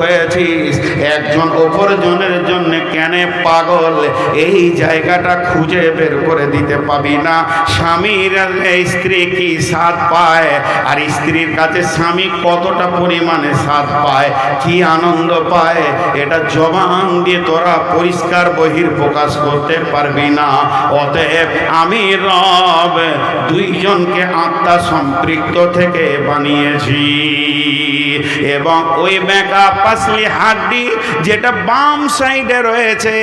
হয়েছিস একজন অপরজনের জন্য কেন পাগল, এই জায়গাটা খুঁজে বের করে দিতে পাবি না। স্বামীর স্ত্রী কি স্বাদ পায়, আর স্ত্রীর কাছে স্বামী কতটা পরিমাণে স্বাদ পায়, কি আনন্দ পায়, এটা জবান দিয়ে তোরা পরিষ্কার বহির প্রকাশ করতে পারবি না। অতএব আমি রব দুইজনকে আত্মা সম্পৃক্ত থেকে বানিয়েছি, এবং ওই বেঁকা পাসলি হাড্ডি যেটা বাম সাইডে রয়েছে,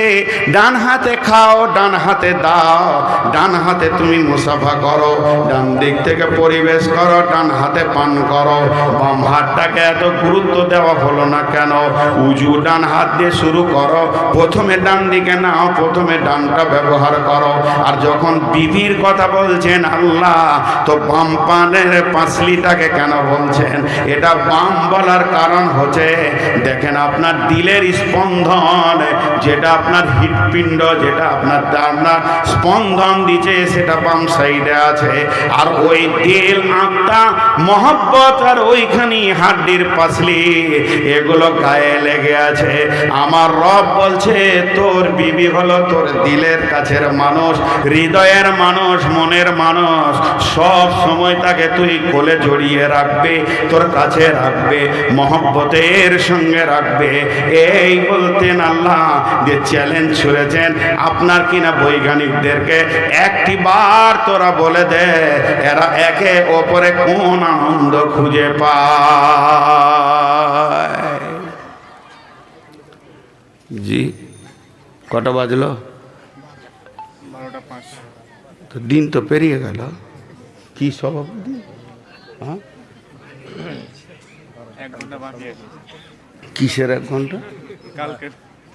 ডান হাতে খাও, ডান হাতে দাও, ডান হাতে তুমি মুসাফা করো, ডান দিক থেকে পরিবেশ করো, ডান হাতে পান করো। বাম হাতটাকে এত গুরুত্ব দেওয়া হলো না কেন? উজু ডান হাত দিয়ে শুরু করো, প্রথমে ডান দিকে নাও, প্রথমে ডানটা ব্যবহার করো। আর যখন বিবির কথা বলছেন আল্লাহ, তো বাম পানের পাসলিটাকে কেন বলছেন? এটা বাম বলার কারণ হচ্ছে, দেখেন আপনার দিলের স্পন্দন, যেটা আপনার হৃৎপিণ্ড, যেটা আপনার স্পন্দন দিচ্ছে, সেটা বাম সাইডে আছে। আর ওই দিল, আত্মা, মহব্বত আর ওইখানে হাড্ডির পাসলি, এগুলো গায়ে লেগে আছে। আমার রব বলছে তোর বিবি হলো তোর দিলের কাছের মানুষ, হৃদয়ের মানুষ, মনের মানুষ। সব সময় তাকে তুই কোলে জড়িয়ে রাখবে, তোর কাছে রাখবে, মহব্বতের সঙ্গে রাখবে। এই বলতেন আল্লাহ যে চ্যালেঞ্জ ছুড়েছেন আপনার কিনা বৈজ্ঞানিকদেরকে, একটি বার তোরা বলে দে এরা একে অপরে কোন আনন্দ খুঁজে পায়। জি কটা বাজলো? 12:05। তো দিন তো পেরিয়ে গেল। কি সভাপতি? হ্যাঁ, 1 ঘন্টা বাকি আছে। কিসের 1 ঘন্টা? কালকে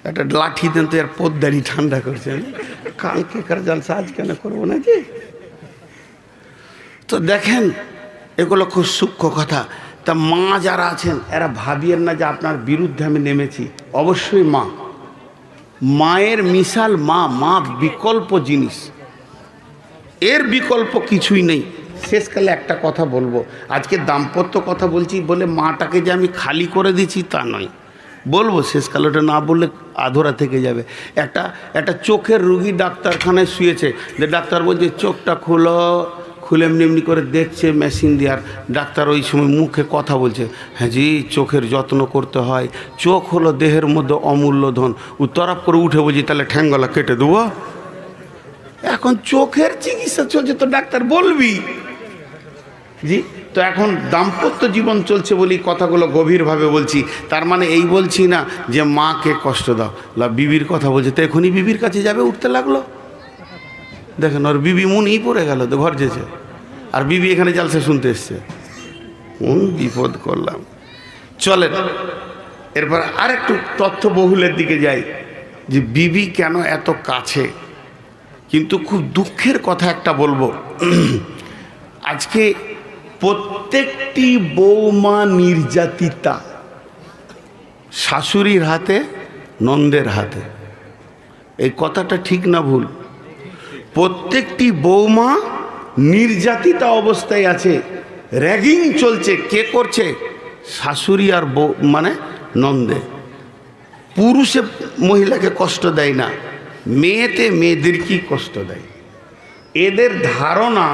একটা লাঠি দেন তো, এর পোদ্দারি ঠান্ডা করছেন। কালকে কার জালসা আজ কেন করবো নাকি? তো দেখেন এগুলো খুব সূক্ষ্ম কথা। তা মা যারা আছেন এরা ভাবিয়েন না যে আপনার বিরুদ্ধে আমি নেমেছি। অবশ্যই মা, মায়ের মিশাল মা, মা বিকল্প জিনিস, এর বিকল্প কিছুই নেই। শেষকালে একটা কথা বলবো, আজকে দাম্পত্য কথা বলছি বলে মাটাকে যে আমি খালি করে দিচ্ছি তা নয়, বলবো শেষকালে, ওটা না বললে আধরা থেকে যাবে। একটা চোখের রুগী ডাক্তারখানায় শুয়েছে, যে ডাক্তার বলছে চোখটা খুলো, খুলে এমনি এমনি করে দেখছে মেশিন দিয়ে, আর ডাক্তার ওই সময় মুখে কথা বলছে, হ্যাঁ জি চোখের যত্ন করতে হয়, চোখ হলো দেহের মধ্যে অমূল্য ধন। ও তরফ করে উঠে বলছি তাহলে ঠ্যাঙ্গলা কেটে দেবো। এখন চোখের চিকিৎসা চলছে তো ডাক্তার বলবি। জি, তো এখন দাম্পত্য জীবন চলছে বলি কথাগুলো গভীরভাবে বলছি। তার মানে এই বলছি না যে মাকে কষ্ট দাও, বিবির কথা বলছে, তো এখনই বিবির কাছে যাবে, উঠতে লাগলো। দেখেন ওর বিবি মুনই পড়ে গেল, তো ঘর যেছে, আর বিবি এখানে জালসা শুনতে এসছে। কোন বিপদ করলাম। চলেন এরপর আরেকটু তথ্য বহুলের দিকে যাই, যে বিবি কেন এত কাছে। কিন্তু খুব দুঃখের কথা একটা বলবো, আজকে প্রত্যেকটি বৌমা নির্যাতিতা, শাশুড়ির হাতে, নন্দের হাতে। এই কথাটা ঠিক না ভুল? প্রত্যেকটি বৌমা নির্যাতিতা অবস্থায় আছে, র্যাগিং চলছে। কে করছে? শাশুড়ি আর বউ, মানে নন্দে। পুরুষে মহিলাকে কষ্ট দেয় না, মেয়েতে মেয়েদেরকেই কষ্ট দেয়। এদের ধারণা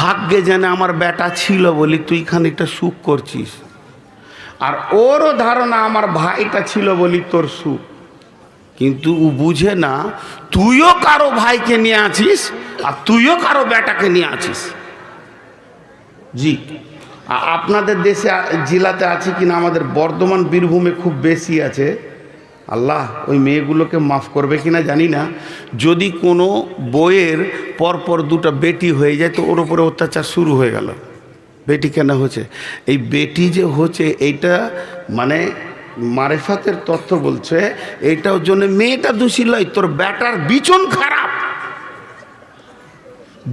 ভাগ্যে জানে আমার বেটা ছিল বলি তুই খানিকটা সুখ করছিস, আর ওরও ধারণা আমার ভাইটা ছিল বলি তোর সুখ। কিন্তু ও বুঝে না তুইও কারো ভাইকে নিয়ে আছিস, আর তুইও কারো বেটাকে নিয়ে আছিস। জি, আপনাদের দেশে জেলাতে আছে কিনা, আমাদের বর্ধমান বীরভূমে খুব বেশি আছে। আল্লাহ ওই মেয়েগুলোকে মাফ করবে কিনা জানি না। যদি কোনো বইয়ের পরপর 2টা বেটি হয়ে যায় তো ওর উপরে অত্যাচার শুরু হয়ে গেল। বেটি কেন হচ্ছে? এই বেটি যে হচ্ছে এইটা মানে মারেফাতের তথ্য বলছে, এইটার জন্য মেয়েটা দোষী নয়, তোর বেটার বিচন খারাপ।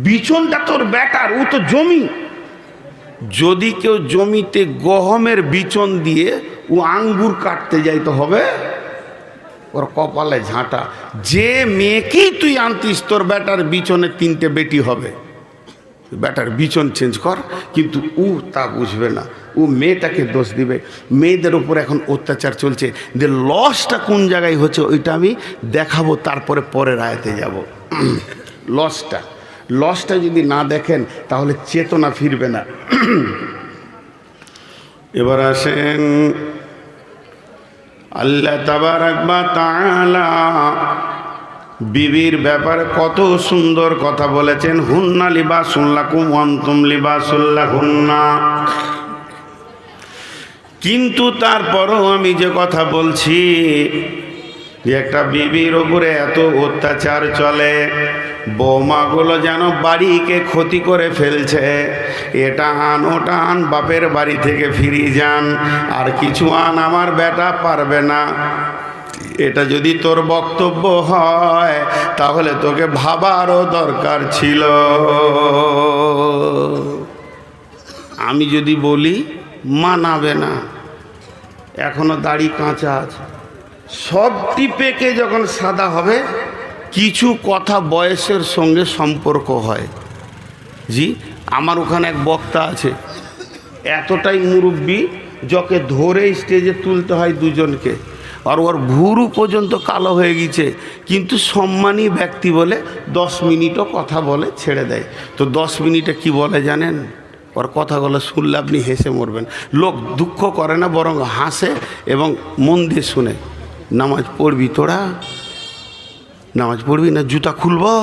বিচনটা তোর বেটার, ও তো জমি। যদি কেউ জমিতে গহমের বিচন দিয়ে ও আঙ্গুর কাটতে যাইতে হবে, ওর কপালে ঝাঁটা। যে মেয়েকেই তুই আনতিস তোর বেটার বিচনে 3টে বেটি হবে। ব্যাটার বিচন চেঞ্জ কর, কিন্তু ও তা বুঝবে না, ও মেয়েটাকে দোষ দিবে। মেয়েদের ওপর এখন অত্যাচার চলছে, যে লসটা কোন জায়গায় হচ্ছে ওইটা আমি দেখাবো, তারপরে পরের আয়াতে যাব। লসটা যদি না দেখেন তাহলে চেতনা ফিরবে না। এবার আসেন, আল্লাহ তাবারাক ওয়া তাআলা বিবির ব্যাপারে কত সুন্দর কথা বলেছেন। হুন্না লিবাসুল লাকুম ওয়া আনতুম লিবাসুল লাহুন্না। কিন্তু তারপরও আমি যে কথা বলছি, যে একটা বিবির ওপরে এত অত্যাচার চলে, বৌমাগুলো যেন বাড়িকে ক্ষতি করে ফেলছে। এটা আন ওটা আন, বাপের বাড়ি থেকে ফিরিয়ে যান, আর কিছু আন, আমার বেটা পারবে না। এটা যদি তোর বক্তব্য হয় তাহলে তোকে ভাবারও দরকার ছিল। আমি যদি বলি মানাবে না, এখনো দাড়ি কাঁচা আছে, সব টিপেকে যখন সাদা হবে, কিছু কথা বয়সের সঙ্গে সম্পর্ক হয়। জি, আমার ওখানে এক বক্তা আছে, এতটাই মুরব্বী, যকে ধরে স্টেজে তুলতে হয় দুজনকে, আর ওর ভুরু পর্যন্ত কালো হয়ে গেছে, কিন্তু সম্মানী ব্যক্তি বলে 10 মিনিটও কথা বলে ছেড়ে দেয়। তো 10 মিনিটে কি বলে জানেন? ওর কথাগুলো শুনলে আপনি হেসে মরবেন। লোক দুঃখ করে না, বরং হাসে এবং মন দিয়ে শুনে। নামাজ পড়বি তোরা? নামাজ পড়বি না? জুতা খুলবো?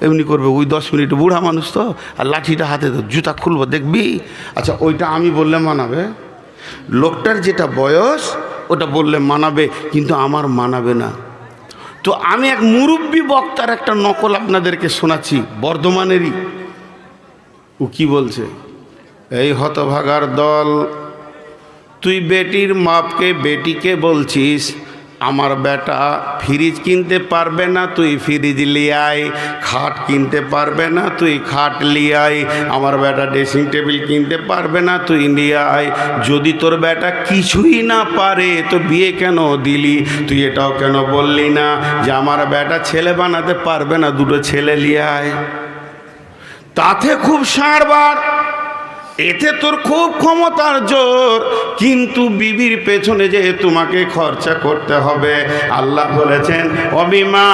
এমনি করবে। ওই 10 মিনিট, বুড়া মানুষ তো, আর লাঠিটা হাতে তো, জুতা খুলবো দেখবি। আচ্ছা, ওইটা আমি বললে মানাবে? লোকটার যেটা বয়স ওটা বললে মানাবে, কিন্তু আমার মানাবে না। তো আমি এক মুরব্বী বক্তার একটা নকল আপনাদেরকে শোনাচ্ছি, বর্ধমানেরই। ও কি বলছে? এই হতভাগার দল, তুই বেটির মাপকে বেটিকে বলছিস আমার বেটা ফ্রিজ কিনতে পারবে না, তুই ফ্রিজ লিয়াই। খাট কিনতে পারবে না, তুই খাট লিয়াই। আমার বেটা ড্রেসিং টেবিল কিনতে পারবে না, তুই লিয়াই। যদি তোর বেটা কিছুই না পারে তো বিয়ে কেন দিলি? তুই এটাও কেন বললি না যে আমার বেটা ছেলে বানাতে পারবে না, দুটো ছেলে লিয়াই? তাতে খুব সাড়বার, এতে তোর খুব ক্ষমতার জোর, কিন্তু বিবির পেছনে যে তোমাকে খরচা করতে হবে। আল্লাহ বলেছেন, অবিমা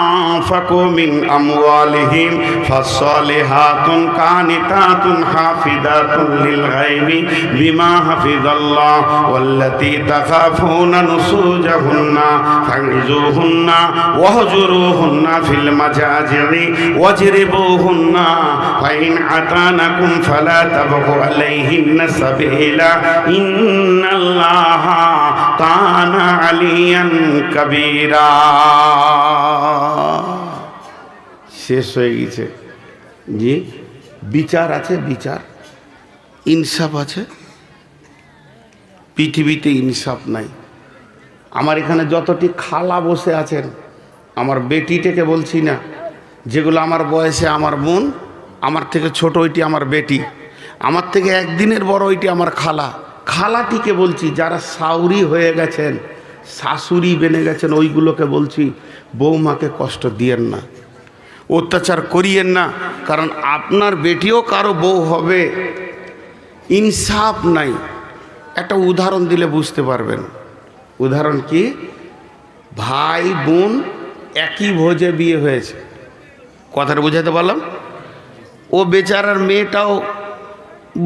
আনফাকু মিন আমওয়ালিহিম ফাসসালিহাতুন কানিতাতুন হাফিজাতুন লিল গায়বি বিমা হাফিজাল্লাহ ওয়াল্লাতী তাখাফুনা নুসুজাহুন্না ফাইজুহুন্না ওয়াহজুরুহুন্না ফিল মাজাজি'i ওয়াজরিবুহুন্না ফাইন আতানাকুম ফালা আলাইহিন্না সাবিলা ইন্নাল্লাহা কানা আলিয়ান কাবীরা। শেষ হয়ে গেছে। জি, বিচার আছে, বিচার, ইনসাফ আছে। পৃথিবীতে ইনসাফ নাই। আমার এখানে যতটি খালা বসে আছেন, আমার বেটিটাকে বলছি না, যেগুলো আমার বয়সে আমার বোন, আমার থেকে ছোট ওইটি আমার বেটি, আমার থেকে একদিনের বড় ওইটি আমার খালা। খালাটিকে বলছি, যারা সাউরি হয়ে গেছেন, শাশুড়ি বেনে গেছেন, ওইগুলোকে বলছি বৌমাকে কষ্ট দিয়েন না, অত্যাচার করিয়েন না, কারণ আপনার বেটিও কারো বউ হবে। ইনসাফ নাই। একটা উদাহরণ দিলে বুঝতে পারবেন। উদাহরণ কি? ভাই বোন একই ভোজে বিয়ে হয়েছে, কথাটা বুঝাতে পারলাম? ও বেচারার মেয়েটাও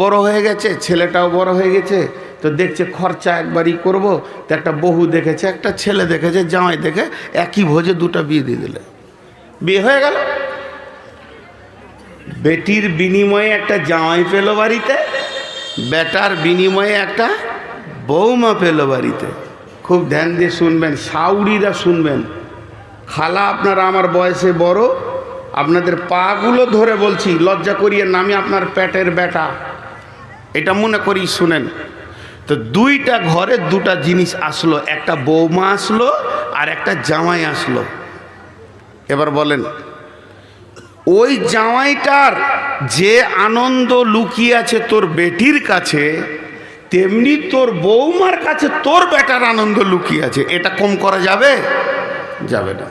বড় হয়ে গেছে, ছেলেটাও বড় হয়ে গেছে, তো দেখছে খরচা একবারই করব, তো একটা বহু দেখেছে, একটা ছেলে দেখেছে, জামাই দেখে একই ভোজে দুটো বিয়ে দিয়ে দিলে, বিয়ে হয়ে গেল। বেটির বিনিময়ে একটা জামাই পেল বাড়িতে, বেটার বিনিময়ে একটা বৌমা পেল বাড়িতে। খুব ধ্যান দিয়ে শুনবেন, সাউরিরা শুনবেন। খালা আপনারা আমার বয়সে বড়, আপনাদের পাগুলো ধরে বলছি, লজ্জা করিয়ে না, আমি আপনার পেটের বেটা, এটা মনে করি শুনেন। তো দুইটা ঘরে দুটা জিনিস আসলো, একটা বৌমা আসলো আর একটা জামাই আসলো। এবার বলেন, ওই জামাইটার যে আনন্দ লুকিয়ে আছে তোর বেটির কাছে, তেমনি তোর বৌমার কাছে তোর বেটার আনন্দ লুকিয়ে আছে। এটা কম করা যাবে? যাবে না।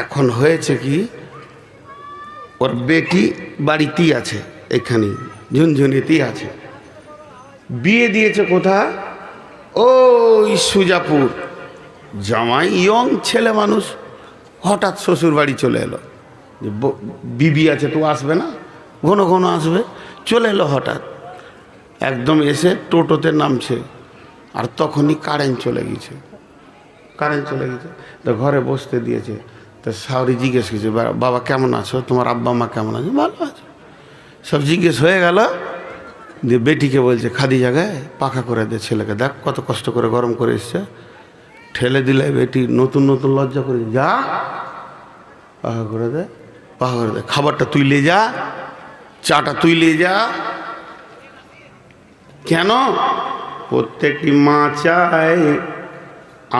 এখন হয়েছে কি, ওর বেটি বাড়িতেই আছে, এখানে ঝুনঝুনিতেই আছে। বিয়ে দিয়েছে কোথায়? ওই সুজাপুর। জামাই ইয়ং ছেলে মানুষ, হঠাৎ শ্বশুর বাড়ি চলে এলো। যে বিবি আছে, তো আসবে না, ঘন ঘন আসবে। চলে এলো হঠাৎ, একদম এসে টোটোতে নামছে, আর তখনই কারেন্ট চলে গেছে। তো ঘরে বসতে দিয়েছে। তো শাওরি জিজ্ঞেস করছে, বাবা কেমন আছো, তোমার আব্বা মা কেমন আছে? ভালো আছে, সব জিজ্ঞেস হয়ে গেল। দিয়ে বেটিকে বলছে, খাদি জায়গায় পাখা করে দে ছেলেকে, দেখ কত কষ্ট করে গরম করে এসছে। ঠেলে দিলে বেটি নতুন নতুন লজ্জা করে, যা পাখা করে দে, খাবারটা তুই লে যা, চাটা তুই লে যা। কেন? প্রত্যেকটি মা চায়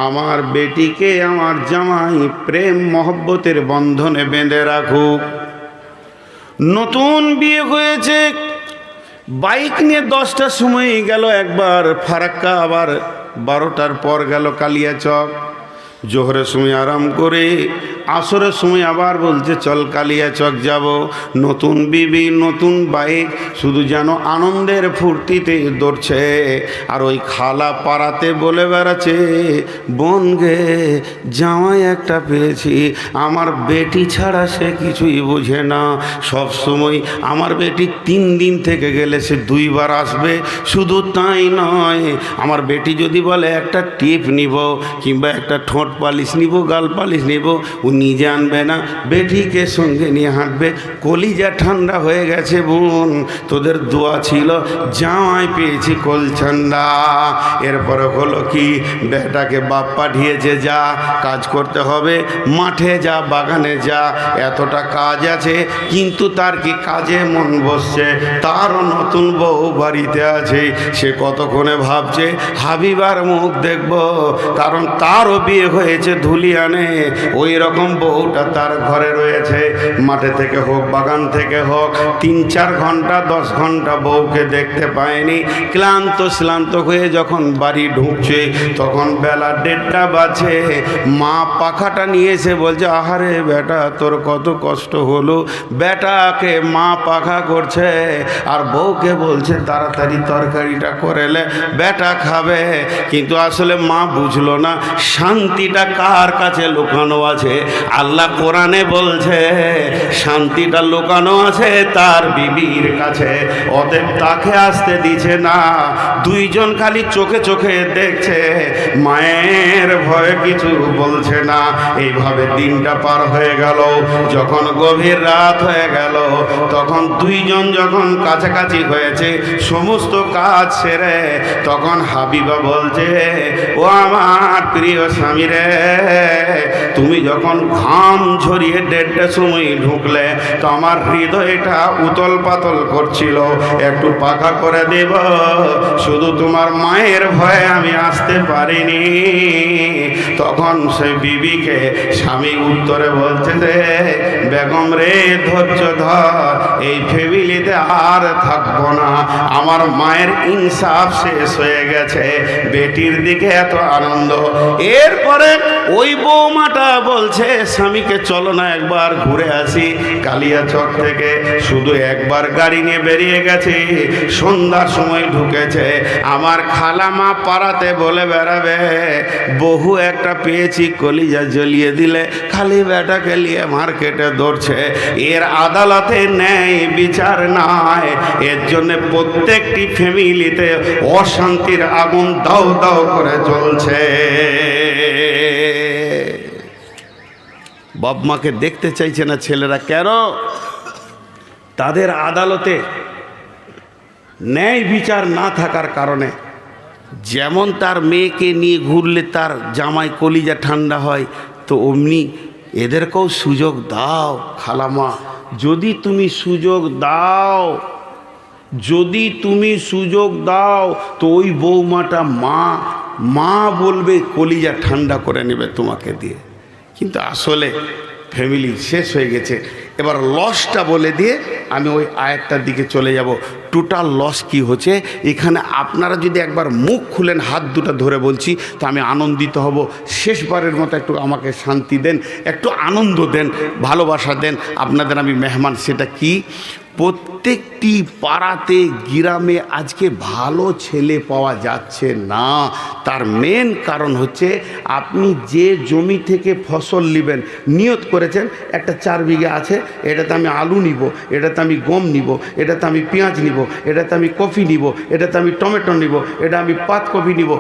আমার বেটিকে আমার জামাই প্রেম মহব্বতের বন্ধনে বেঁধে রাখুক। নতুন বিয়ে হয়েছে, বাইক নিয়ে 10টার সময় গেল একবার ফারাক্কা, আবার 12টার পর গেল কালিয়াচক। জোহরের সময় আরাম করে আসরের সময় আবার বলছে চল কালিয়াচক যাব। নতুন বিবি, নতুন বাইক, শুধু যেন আনন্দের ফুর্তিতে দৌড়ছে। আর ওই খালা পাড়াতে বলে বেড়াচ্ছে, বোন গে জামাই একটা পেয়েছি, আমার বেটি ছাড়া সে কিছুই বোঝে না। সব সময় আমার বেটি 3 দিন থেকে গেলে সে 2 বার আসবে। শুধু তাই নয়, আমার বেটি যদি বলে একটা টিপ নিব কিংবা একটা ঠোঁট পালিশ নিব, গাল পালিশ নিব, ও নিজে আনবে না, বেটিকে সঙ্গে নিয়ে হাঁটবে। কলিজা ঠান্ডা হয়ে গেছে বোন, তোদের দোয়া ছিল, জামাই পেয়েছি কল ঠান্ডা। এরপরে হলো কি, বেটাকে বাপ পাঠিয়েছে, যা কাজ করতে হবে, মাঠে যা, বাগানে যা, এতটা কাজ আছে। কিন্তু তার কি কাজে মন বসছে? তারও নতুন বউ বাড়িতে আছে, সে কতক্ষণে ভাবছে হাবিবার মুখ দেখব, কারণ তারও বিয়ে হয়েছে ধুলিয়ানে। ওই রকম বউটা তার ঘরে রয়েছে। মাঠে থেকে হোক, বাগান থেকে হোক, 3-4 ঘন্টা 10 ঘন্টা বউকে দেখতে পায়নি। ক্লান্ত হয়ে যখন বাড়ি ঢুকছে, তখন বেলা 1:30 বাজে। মা পাখাটা নিয়ে এসে বলছে, আহারে বেটা তোর কত কষ্ট হলো। বেটাকে মা পাখা করছে, আর বউকে বলছে তাড়াতাড়ি তরকারিটা করেলে বেটা খাবে। কিন্তু আসলে মা বুঝলো না শান্তিটা কার কাছে লুকানো আছে। আল্লাহ কোরআনে বলছে শান্তিটা লুকানো আছে তার বিবির কাছে, অতএব তাকে আসতে দিছে না। দুইজন খালি চোখে চোখে দেখছে, মায়ের ভয়ে কিছু বলছে না। এইভাবে দিনটা পার হয়ে গেল। যখন গভীর রাত হয়ে গেল, তখন দুইজন যখন কাছাকাছি হয়েছে, সমস্ত কাজ সেরে, তখন হাবিবা বলছে, ও আমার প্রিয় স্বামী রে, তুমি যখন ঘাম ঝরিয়ে 1:30টার সময় ঢুকলে, তো আমার হৃদয়টা উতল পাতল করছিল, একটু পাখা করে দেব, শুধু তোমার মায়ের ভয়ে আমি আসতে পারিনি। তখন সে বিবিকে স্বামী উত্তরে বলছে যে, বেগম রে ধৈর্য ধর, এই ফ্যামিলিতে আর থাকবো না, আমার মায়ের ইনসাফ শেষ হয়ে গেছে, বেটির দিকে এত আনন্দ। এরপরে ওই বৌমাটা বলছে স্বামীকে, চলো না একবার ঘুরে আসি কালিয়াচক থেকে। শুধু একবার গাড়ি নিয়ে বেরিয়ে গেছে, সন্ধ্যার সময় ঢুকেছে। আমার খালামা পাড়াতে বলে বেড়াবে, বহু একটা পেয়েছি, কলিজা জ্বলিয়ে দিলে খালি বেটাকে নিয়ে মার্কেটে দৌড়ছে। এর আদালতে ন্যায় বিচার নাই। এর জন্য প্রত্যেকটি ফ্যামিলিতে অশান্তির আগুন দাও দাও করে জ্বলছে। বাপ মাকে দেখতে চাইছে না ছেলেরা। কেন? তাদের আদালতে ন্যায় বিচার না থাকার কারণে। যেমন তার মেয়েকে নিয়ে ঘুরলে তার জামাই কলিজা ঠান্ডা হয়, তো অমনি এদেরকেও সুযোগ দাও খালামা। যদি তুমি সুযোগ দাও, তো ওই বৌমাটা মা বলবে, কলিজা ঠান্ডা করে নেবে তোমাকে দিয়ে। কিন্তু আসলে ফ্যামিলি শেষ হয়ে গেছে। এবার লসটা বলে দিয়ে আমি ওই আয়াতটার দিকে চলে যাব। টোটাল লস কি হচ্ছে এখানে আপনারা যদি একবার মুখ খুলেন, হাত দুটো ধরে বলছি, তো আমি আনন্দিত হব। শেষবারের মতো একটু আমাকে শান্তি দেন, একটু আনন্দ দেন, ভালোবাসা দেন। আপনাদের আমি মেহমান। সেটা কি? প্রত্যেকটি পাড়াতে গ্রামে আজকে ভালো ছেলে পাওয়া যাচ্ছে না। তার মেন কারণ হচ্ছে আপনি যে জমি থেকে ফসল নেবেন, নিয়ত করেছেন একটা 4 বিঘা আছে, এটাতে আমি আলু নিব, এটাতে আমি গম নিব, এটাতে আমি পেঁয়াজ নিব, এটাতে আমি কফি নিব, এটাতে আমি টমেটো নিব, এটা আমি পাতকপি নিব।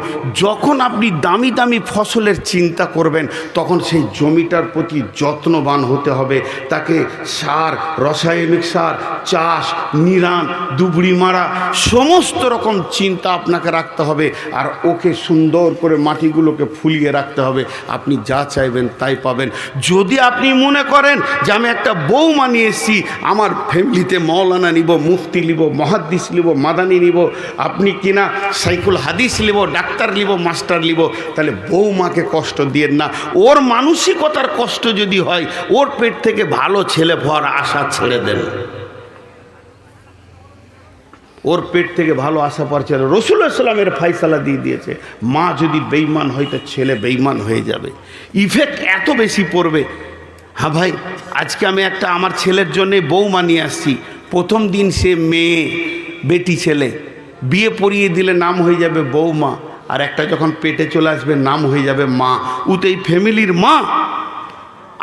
যখন আপনি দামি দামি ফসলের চিন্তা করবেন তখন সেই জমিটার প্রতি যত্নবান হতে হবে। তাকে সার, রাসায়নিক সার, চাষ, নিরান, দুবড়ি মারা, সমস্ত রকম চিন্তা আপনাকে রাখতে হবে। আর ওকে সুন্দর করে মাটিগুলোকে ফুলিয়ে রাখতে হবে। আপনি যা চাইবেন তাই পাবেন। যদি আপনি মনে করেন যে আমি একটা বৌমা নিয়ে এসেছি, আমার ফ্যামিলিতে মৌলানা নিব, মুফতি নিব, মহাদ্দিস নিব, মাদানি নিব, আপনি কিনা সাইকুল হাদিস নিব, ডাক্তার নিব, মাস্টার নিব, তাহলে বৌমাকে কষ্ট দিয়েন না। ওর মানসিকতার কষ্ট যদি হয়, ওর পেট থেকে ভালো ছেলে হওয়ার আশা ছেড়ে দেন। ওর পেট থেকে ভালো আশা পাওয়ার ছেলে রাসূলুল্লাহ সাল্লাল্লাহু আলাইহি ওয়াসাল্লামের ফায়সালা দিয়ে দিয়েছে। মা যদি বেঈমান হয় তো ছেলে বেঈমান হয়ে যাবে। ইফেক্ট এত বেশি পড়বে। হ্যাঁ ভাই, আজকে আমি একটা আমার ছেলের জন্যে বৌমা নিয়ে আসছি। প্রথম দিন সে মেয়ে, বেটি ছেলে, বিয়ে পড়িয়ে দিলে নাম হয়ে যাবে বৌমা, আর একটা যখন পেটে চলে আসবে নাম হয়ে যাবে মা। ও তো এই ফ্যামিলির মা,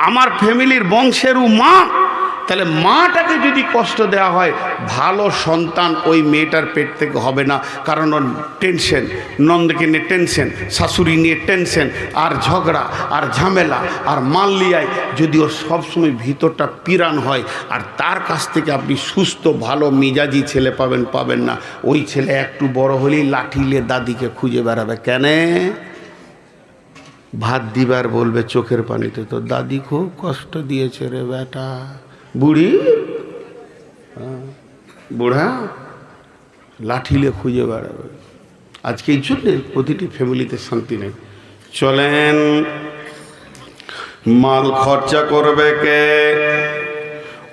আমার ফ্যামিলির বংশেরও মা। তাহলে মাটাকে যদি কষ্ট দেওয়া হয়, ভালো সন্তান ওই মেয়েটার পেট থেকে হবে না। কারণ ওর টেনশন, নন্দকে নিয়ে টেনশন, শাশুড়ি নিয়ে টেনশন, আর ঝগড়া আর ঝামেলা আর মাল্লিয়ায় যদি ওর সবসময় ভিতরটা পিরান হয়। আর তার কাছ থেকে আপনি সুস্থ ভালো মিজাজি ছেলে পাবেন না। ওই ছেলে একটু বড় হলেই লাঠিলে দাদিকে খুঁজে বেড়াবে। কেন? ভাত দিবার বলবে চোখের পানিতে, তো দাদি খুব কষ্ট দিয়েছে রে বেটা। বুড়ি, বুড়া লাঠিলে খুঁজে বেড়াবে। আজকে এই জন্যে প্রতিটি ফ্যামিলিতে শান্তি নেই। চলেন, মাল খরচা করবে কে?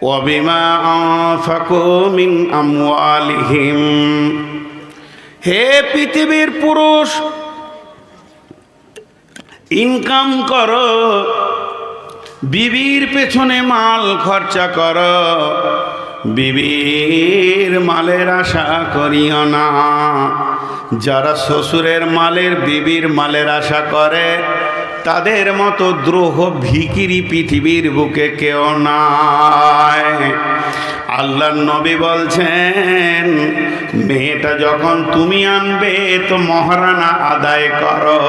ওয়াবিমা আনফাকু মিন আমওয়ালিহিম। হে পৃথিবীর পুরুষ, ইনকাম করো, বিবির পেছনে মাল খরচা করো, বিবির মালের আশা করিও না। যারা শ্বশুরের মালের, বিবির মালের আশা করে, তাদের মতো দ্রোহ ভিখিরি পৃথিবীর বুকে কেউ নাই। আল্লাহর নবী বলছেন, মেয়েটা যখন তুমি আনবে তো মহারানা আদায় করো।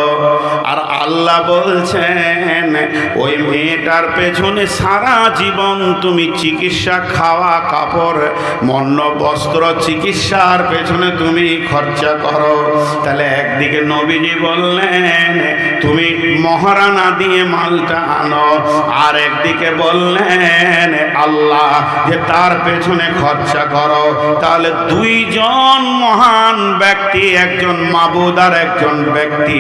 আর আল্লাহ বলছেন, ওই মেয়েটার পেছনে সারা জীবন তুমি চিকিৎসা, খাওয়া, কাপড়, মন্ন, বস্ত্র, চিকিৎসার পেছনে তুমি খরচা করো। তাহলে একদিকে নবীজি বললেন তুমি মহারানা দিয়ে মালটা আনো, আর একদিকে বললেন আল্লাহ যে তার পেছনে খরচা করো। তাহলে দুইজন মহান ব্যক্তি, একজন মাবুদ আর একজন ব্যক্তি,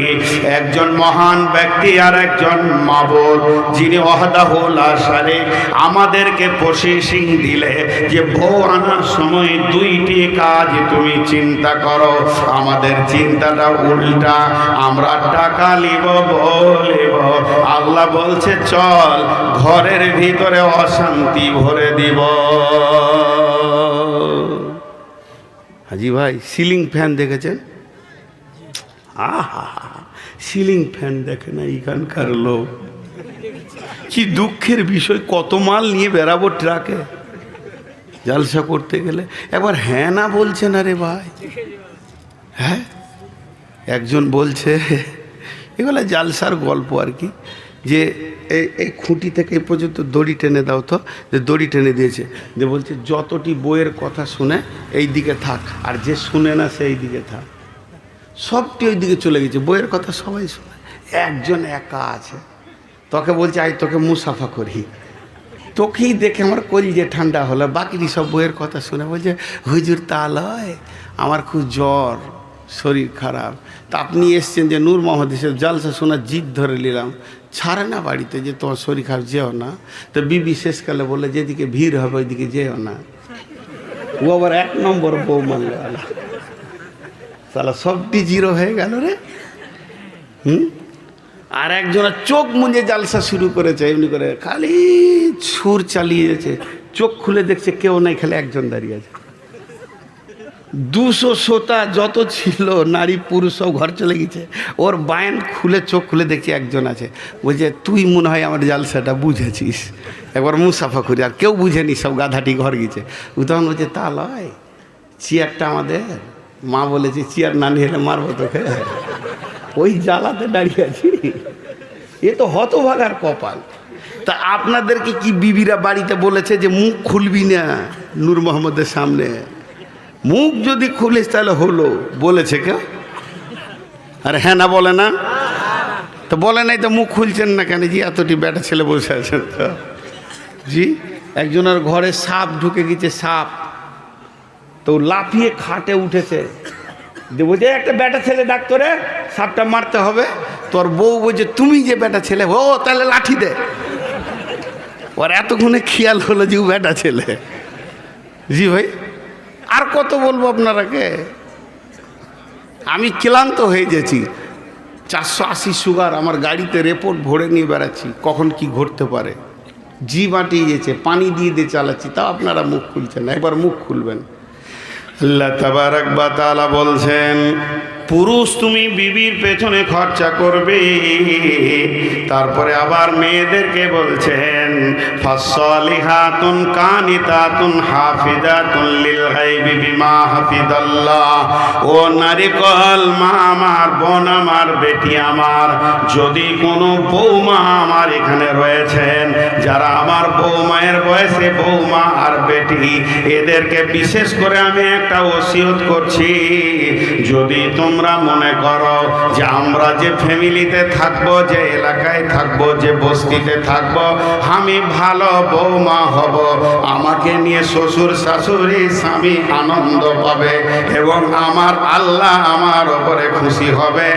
একজন মহান ব্যক্তি আর একজন মাবুদ, যিনি ওয়াহদাহু লা শারীক, আমাদেরকে প্রসেসিং দিলে যে বউ আনার সময় দুইটি কাজ তুমি চিন্তা করো। আমাদের চিন্তাটা উল্টা, আমরা টাকা লিব, বলিব। আল্লাহ বলছে চল ঘরের ভিতরে অশান্তি ভরে দিব। হাজি ভাই, সিলিং ফ্যান দেখেছেন? আহা, সিলিং ফ্যান দেখে না এখানকার লোক। কি দুঃখের বিষয়, কত মাল নিয়ে বেরাবো ট্রাকে জালসা করতে গেলে। একবার হ্যাঁ না বলছে না রে ভাই। হ্যাঁ, একজন বলছে, এগুলো জালসার গল্প আর কি, যে এই খুঁটি থেকে এই পর্যন্ত দড়ি টেনে দাও তো, যে দড়ি টেনে দিয়েছে, যে বলছে যতটি বইয়ের কথা শুনে এই দিকে থাক, আর যে শুনে না সেই দিকে থাক। সবটি ওই দিকে চলে গেছে, বইয়ের কথা সবাই শুনে, একজন একা আছে। তোকে বলছে আই তোকে মুসাফা করি, তোকেই দেখে আমার কলিজে ঠান্ডা হলো। বাকি সব বইয়ের কথা শুনে বলছে হুজুর তা লয়, আমার খুব জ্বর, শরীর খারাপ। তা আপনি এসছেন যে নূর মোহাম্মদ হিসেবে জালসা শোনার জিদ ধরে নিলাম, ছাড়ে না বাড়িতে যে তোমার শরীর খারাপ, যেও না। তো বিবি শেষকালে বলে যেদিকে ভিড় হবে ওইদিকে যেও না। ও আবার 1 নম্বর বউ মানলে আলা, তাহলে সবটি জিরো হয়ে গেল রে। আর একজনের চোখ মুজে জালসা শুরু করেছে, এমনি করে খালি সুর চালিয়েছে, চোখ খুলে দেখছে কেউ নাই, খালি একজন দাঁড়িয়ে আছে। 200 শ্রোতা যত ছিল নারী পুরুষ সব ঘর চলে গেছে, ওর বায়ান খুলে চোখ খুলে দেখছি একজন আছে। বলছে তুই মনে হয় আমার জালসাটা বুঝেছিস, একবার মুসাফা করি। আর কেউ বুঝেনি, সব গাধাটি ঘর গেছে। ও তখন বলছে তা লয়, চেয়ারটা আমাদের, মা বলেছে চেয়ার না নিয়ে এলে মারবো তোকে, ওই জ্বালাতে দাঁড়িয়ে আছি। এ তো হতভাগার কপাল। তা আপনাদেরকে কি বিবিরা বাড়িতে বলেছে যে মুখ খুলবি না নূর মোহাম্মদের সামনে? মুখ যদি খুলিস তাহলে হলো, বলেছে কেউ? আরে হ্যাঁ না বলে না? তো বলে নাই তো মুখ খুলছেন না কেন? জি এতটি বেটা ছেলে বসে আছেন তো। জি একজনের ঘরে সাপ ঢুকে গেছে, সাপ। তো লাফিয়ে খাটে উঠেছে, যে বলছে একটা বেটা ছেলে ডাক্তারে, সাপটা মারতে হবে। তোর বউ বলছে তুমি যে বেটা ছেলে, ও তাহলে লাঠি দে। ওর এতক্ষণে খেয়াল হলো যে ও বেটা ছেলে। জি ভাই, আর কত বলবো আপনারাকে? আমি ক্লান্ত হয়ে গেছি। 480 সুগার, আমার গাড়িতে রিপোর্ট ভরে নিয়ে বেড়াচ্ছি, কখন কি ঘটতে পারে। জি বাটিয়ে গেছে, পানি দিয়ে দিয়ে চালাচ্ছি, তাও আপনারা মুখ খুলছেন না। একবার মুখ খুলবেন। আল্লাহ তাবারক ওয়া তাআলা বলছেন, পুরুষ তুমি বিবির পেছনে খরচা করবে। তারপরে আবার মেয়েদেরকে বলছেন, ফাসসালিহাতুন কানিতাতুন হাফিজাতুন লিল গায়বি বিমা হাফিজাল্লাহ। ও নারীকল মা আমার, বোন আমার, বেটি আমার, যদি কোনো বৌমা আমার এখানে রয়েছেন, যারা আমার বৌমায়ের বয়সে বৌমা আর বেটি, এদেরকে বিশেষ করে আমি একটা ওসিয়ত করছি, যদি তোমরা মনে করো যে আমরা যে ফ্যামিলিতে থাকবো, যে এলাকায় থাকবো, যে বস্তিতে থাকবো, আমি ভালো বৌমা হব, আমাকে নিয়ে শ্বশুর শাশুড়ি স্বামী আনন্দ পাবে এবং আমার আল্লাহ আমার ওপরে খুশি হবে,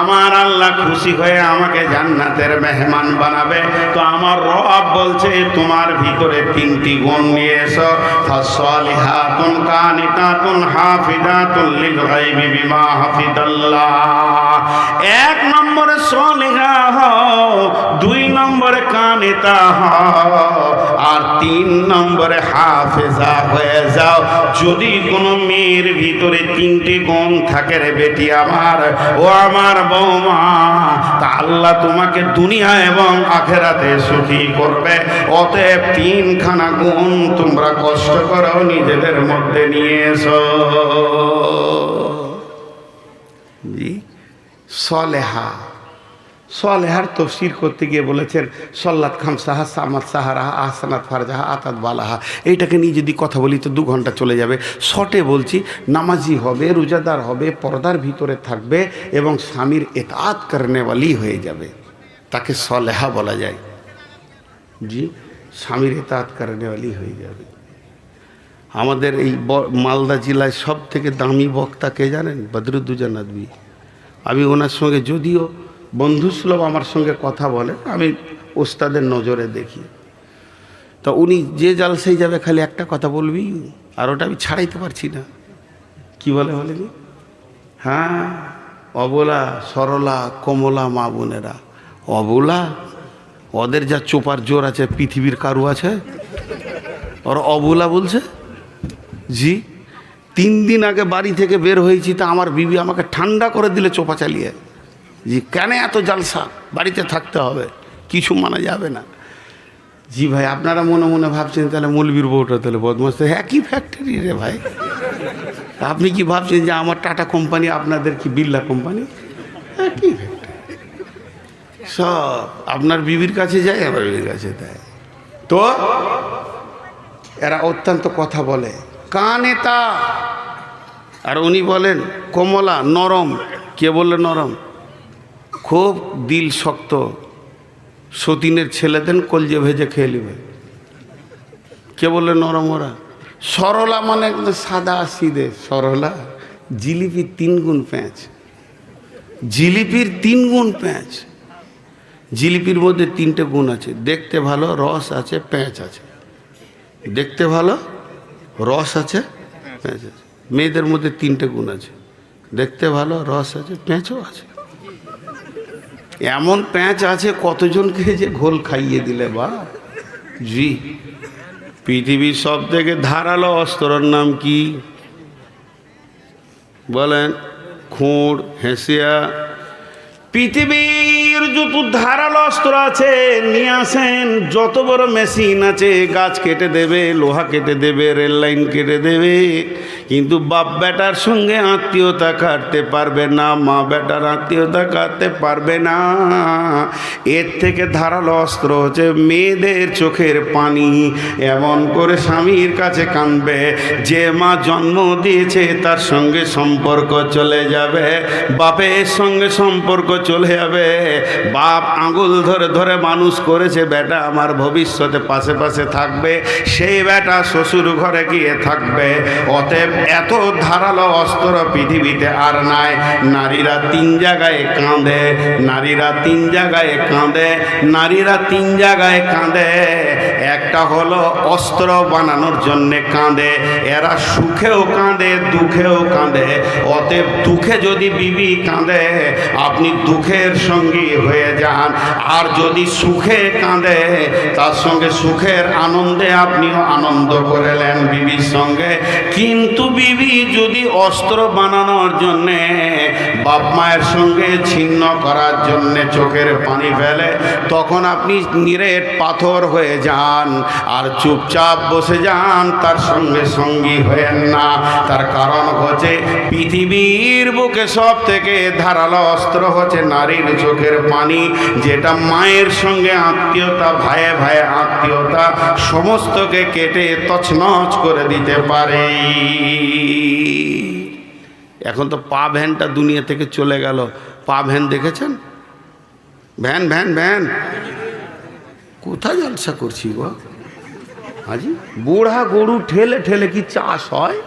আমার আল্লাহ খুশি হয়ে আমাকে জান্নাতের মেহমান বানাবে, তো আমার রব বলছে তোমার ভিতরে 3টি গুণ নিয়ে এসো। ফাসসালিহাতুন কানিতাতুন হাফিজাতুন লিল গায়বি বিমা হাফিজাল্লাহ। 1 নম্বরে সলিহা হও, 2 নম্বরে কানিতা হও, আর 3 নম্বরে হাফেজা হয়ে যাও। যদি কোনো মেয়ের ভিতরে 3টি গুণ থাকে রে বেটি আমার, ও আমার বৌমা, তা আল্লাহ তোমাকে দুনিয়া এবং আখেরাতে সুখী করবে। অতএব 3খানা গুণ তোমরা কষ্ট করো নিজেদের মধ্যে নিয়ে এসো। জি সলেহা, সলেহার তফসির করতে গিয়ে বলেছেন সল্লাত খামসাহা সামাত সাহারাহা আহসানাত ফারজাহা আতাত বালাহা। এইটাকে নিয়ে যদি কথা বলি তো 2 ঘন্টা চলে যাবে। শর্টে বলছি, নামাজি হবে, রোজাদার হবে, পর্দার ভিতরে থাকবে এবং স্বামীর এতাআত করনেওয়ালি হয়ে যাবে, তাকে সলেহা বলা যায়। জি স্বামীর এতাআত করনেওয়ালি হয়ে যাবে। আমাদের এই মালদা জেলায় সব থেকে দামি বক্তা কে জানেন? বদরুদ্দোজা নদভী। আমি ওনার সঙ্গে যদিও বন্ধুসুলভ আমার সঙ্গে কথা বলে, আমি ওস্তাদের নজরে দেখি, তো উনি যে জালসায় যাবে খালি একটা কথা বলবি, আর ওটা আমি ছাড়াইতে পারছি না। কি বলে বলেনি? হ্যাঁ, অবলা সরলা কমলা মা বোনেরা, অবলা, ওদের যা চোপার জোর আছে পৃথিবীর কারু আছে, ওরা অবলা বলছে। জি 3 দিন আগে বাড়ি থেকে বের হয়েছি, তা আমার বিবি আমাকে ঠান্ডা করে দিলে চোপা চালিয়ে। জি কেন এত জালসা, বাড়িতে থাকতে হবে, কিছু মানা যাবে না। জি ভাই, আপনারা মনে মনে ভাবছেন তাহলে মৌলবীর বউটা তাহলে বদমাস। একই ফ্যাক্টরি রে ভাই। আপনি কি ভাবছেন যে আমার টাটা কোম্পানি, আপনাদের কি বিড়লা কোম্পানি? একই ফ্যাক্টরি, সব আপনার বিবির কাছে যায়, আমার বিবির কাছে দেয়। তো এরা অত্যন্ত কথা বলে, কানেতা, আর উনি বলেন কমলা, নরম। কে বললে নরম? খুব দিল শক্ত, সতীনের ছেলেদের কলজে ভেজে খেয়ে নেবে। কে বললে নরম? ওরা সরলা, মানে একদম সাদা সিধে সরলা, জিলিপির 3 গুণ পেঁয়াজ, জিলিপির 3 গুণ পেঁয়াজ। জিলিপির মধ্যে 3টে গুণ আছে, দেখতে ভালো, রস আছে, পেঁয়াজ আছে। দেখতে ভালো, রস আছে, পেঁয়াজ আছে। মেয়েদের মধ্যে 3টে গুণ আছে, দেখতে ভালো, রস আছে, পেঁয়াজও আছে। এমন পেঁয়াজ আছে কতজনকে যে ঘোল খাইয়ে দিলে বা। জি, পৃথিবীর সব থেকে ধারালো অস্ত্রর নাম কি বলেন? খুঁড়, হেঁসিয়া। পৃথিবীর যত ধারালো অস্ত্র আছে নিয়ে আসেন, যত বড় মেশিন আছে, গাছ কেটে দেবে, লোহা কেটে দেবে, রেল লাইন কেটে দেবে, কিন্তু বাপ বেটার সঙ্গে আত্মীয়তা কাটতে পারবে না, মা বেটার আত্মীয়তা কাটতে পারবে না। এর থেকে ধারালো অস্ত্র হচ্ছে মেয়েদের চোখের পানি। এমন করে স্বামীর কাছে কাঁদবে, যে মা জন্ম দিয়েছে তার সঙ্গে সম্পর্ক চলে যাবে, বাপের সঙ্গে সম্পর্ক চলে যাবে। বাপ আঙুল ধরে ধরে মানুষ করেছে, বেটা আমার ভবিষ্যতে পাশে পাশে থাকবে, সেই বেটা শ্বশুর ঘরে গিয়ে থাকবে। অতএব এত ধারালো অস্ত্র পৃথিবীতে আর নাই। নারীরা 3 জায়গায় কাঁদে, নারীরা 3 জায়গায় কাঁদে, নারীরা 3 জায়গায় কাঁদে। একটা হলো অস্ত্র বানানোর জন্যে কাঁদে, এরা সুখেও কাঁদে, দুঃখেও কাঁদে। অতএব দুঃখে যদি বিবি কাঁদে, আপনি দুঃখের সঙ্গী হয়ে যান। আর যদি সুখে কাঁদে, তার সঙ্গে সুখের আনন্দে আপনিও আনন্দ করেলেন বিবির সঙ্গে। কিন্তু বিবি যদি অস্ত্র বানানোর জন্যে, বাপ মায়ের সঙ্গে ছিন্ন করার জন্যে চোখের পানি ফেলে, তখন আপনি নিরেট পাথর হয়ে যান আর চুপচাপ বসে যান, তার সঙ্গে সঙ্গী হয়েন না। তার কারণ হচ্ছে পৃথিবীর বুকে সব থেকে ধারালো অস্ত্র হচ্ছে নারীর চোখের পানি, যেটা মায়ের সঙ্গে আত্মীয়তা, ভাইয়ে ভাইয়ে আত্মীয়তা সমস্তকে কেটে তছনছ করে দিতে পারে। এখন তো পা ভ্যানটা দুনিয়া থেকে চলে গেল। পা ভ্যান দেখেছেন? ভ্যান ভ্যান ভ্যান কোথায় জলসা করছি গো হাজি? বুড়া গরু ঠেলে ঠেলে কি চাষ হয়?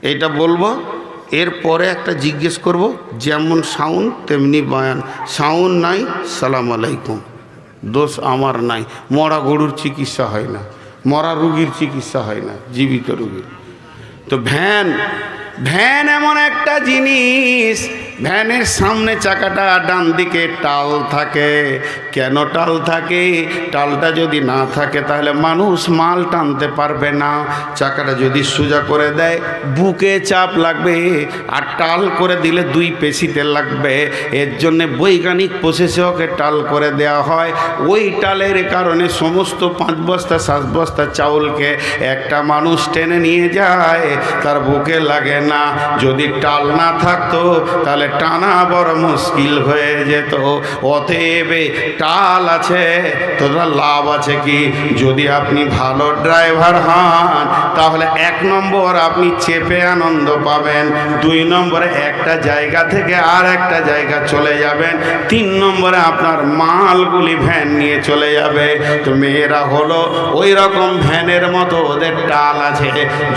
এইটা বলবো, এরপরে একটা জিজ্ঞেস করব, যেমন সাউন্ড তেমনি বয়ান। সাউন্ড নাই, সালাম আলাইকুম, দোষ আমার নাই। মরা গরুর চিকিৎসা হয় না, মরা রুগীর চিকিৎসা হয় না, জীবিত রুগীর। তো ভ্যান, ভ্যান এমন একটা জিনিস, ভ্যানের সামনে চাকাটা ডান দিকে টাল থাকে। কেন টাল থাকে? টালটা যদি না থাকে তাহলে মানুষ মাল টানতে পারবে না। চাকাটা যদি সোজা করে দেয় বুকে চাপ লাগবে, আর টাল করে দিলে 2 পেশিতে লাগবে। এর জন্যে বৈজ্ঞানিক প্রসেসে ওকে টাল করে দেওয়া হয়। ওই টালের কারণে সমস্ত 5 বস্তা 7 বস্তা চাউলকে একটা মানুষ টেনে নিয়ে যায়, তার বুকে লাগে না। যদি টাল না থাকতো তাহলে টানা বড় মুশকিল হয়ে যেত। অতএব টাল আছে তোরা লাভ আছে কি? যদি আপনি ভালো ড্রাইভার হন তাহলে 1 নম্বর আপনি চেপে আনন্দ পাবেন, 2 নম্বরে একটা জায়গা থেকে আর একটা জায়গা চলে যাবেন, 3 নম্বরে আপনার মালগুলি ভ্যান নিয়ে চলে যাবে। তো মেয়েরা হলো ওই রকম ভ্যানের মতো, ওদের টাল আছে।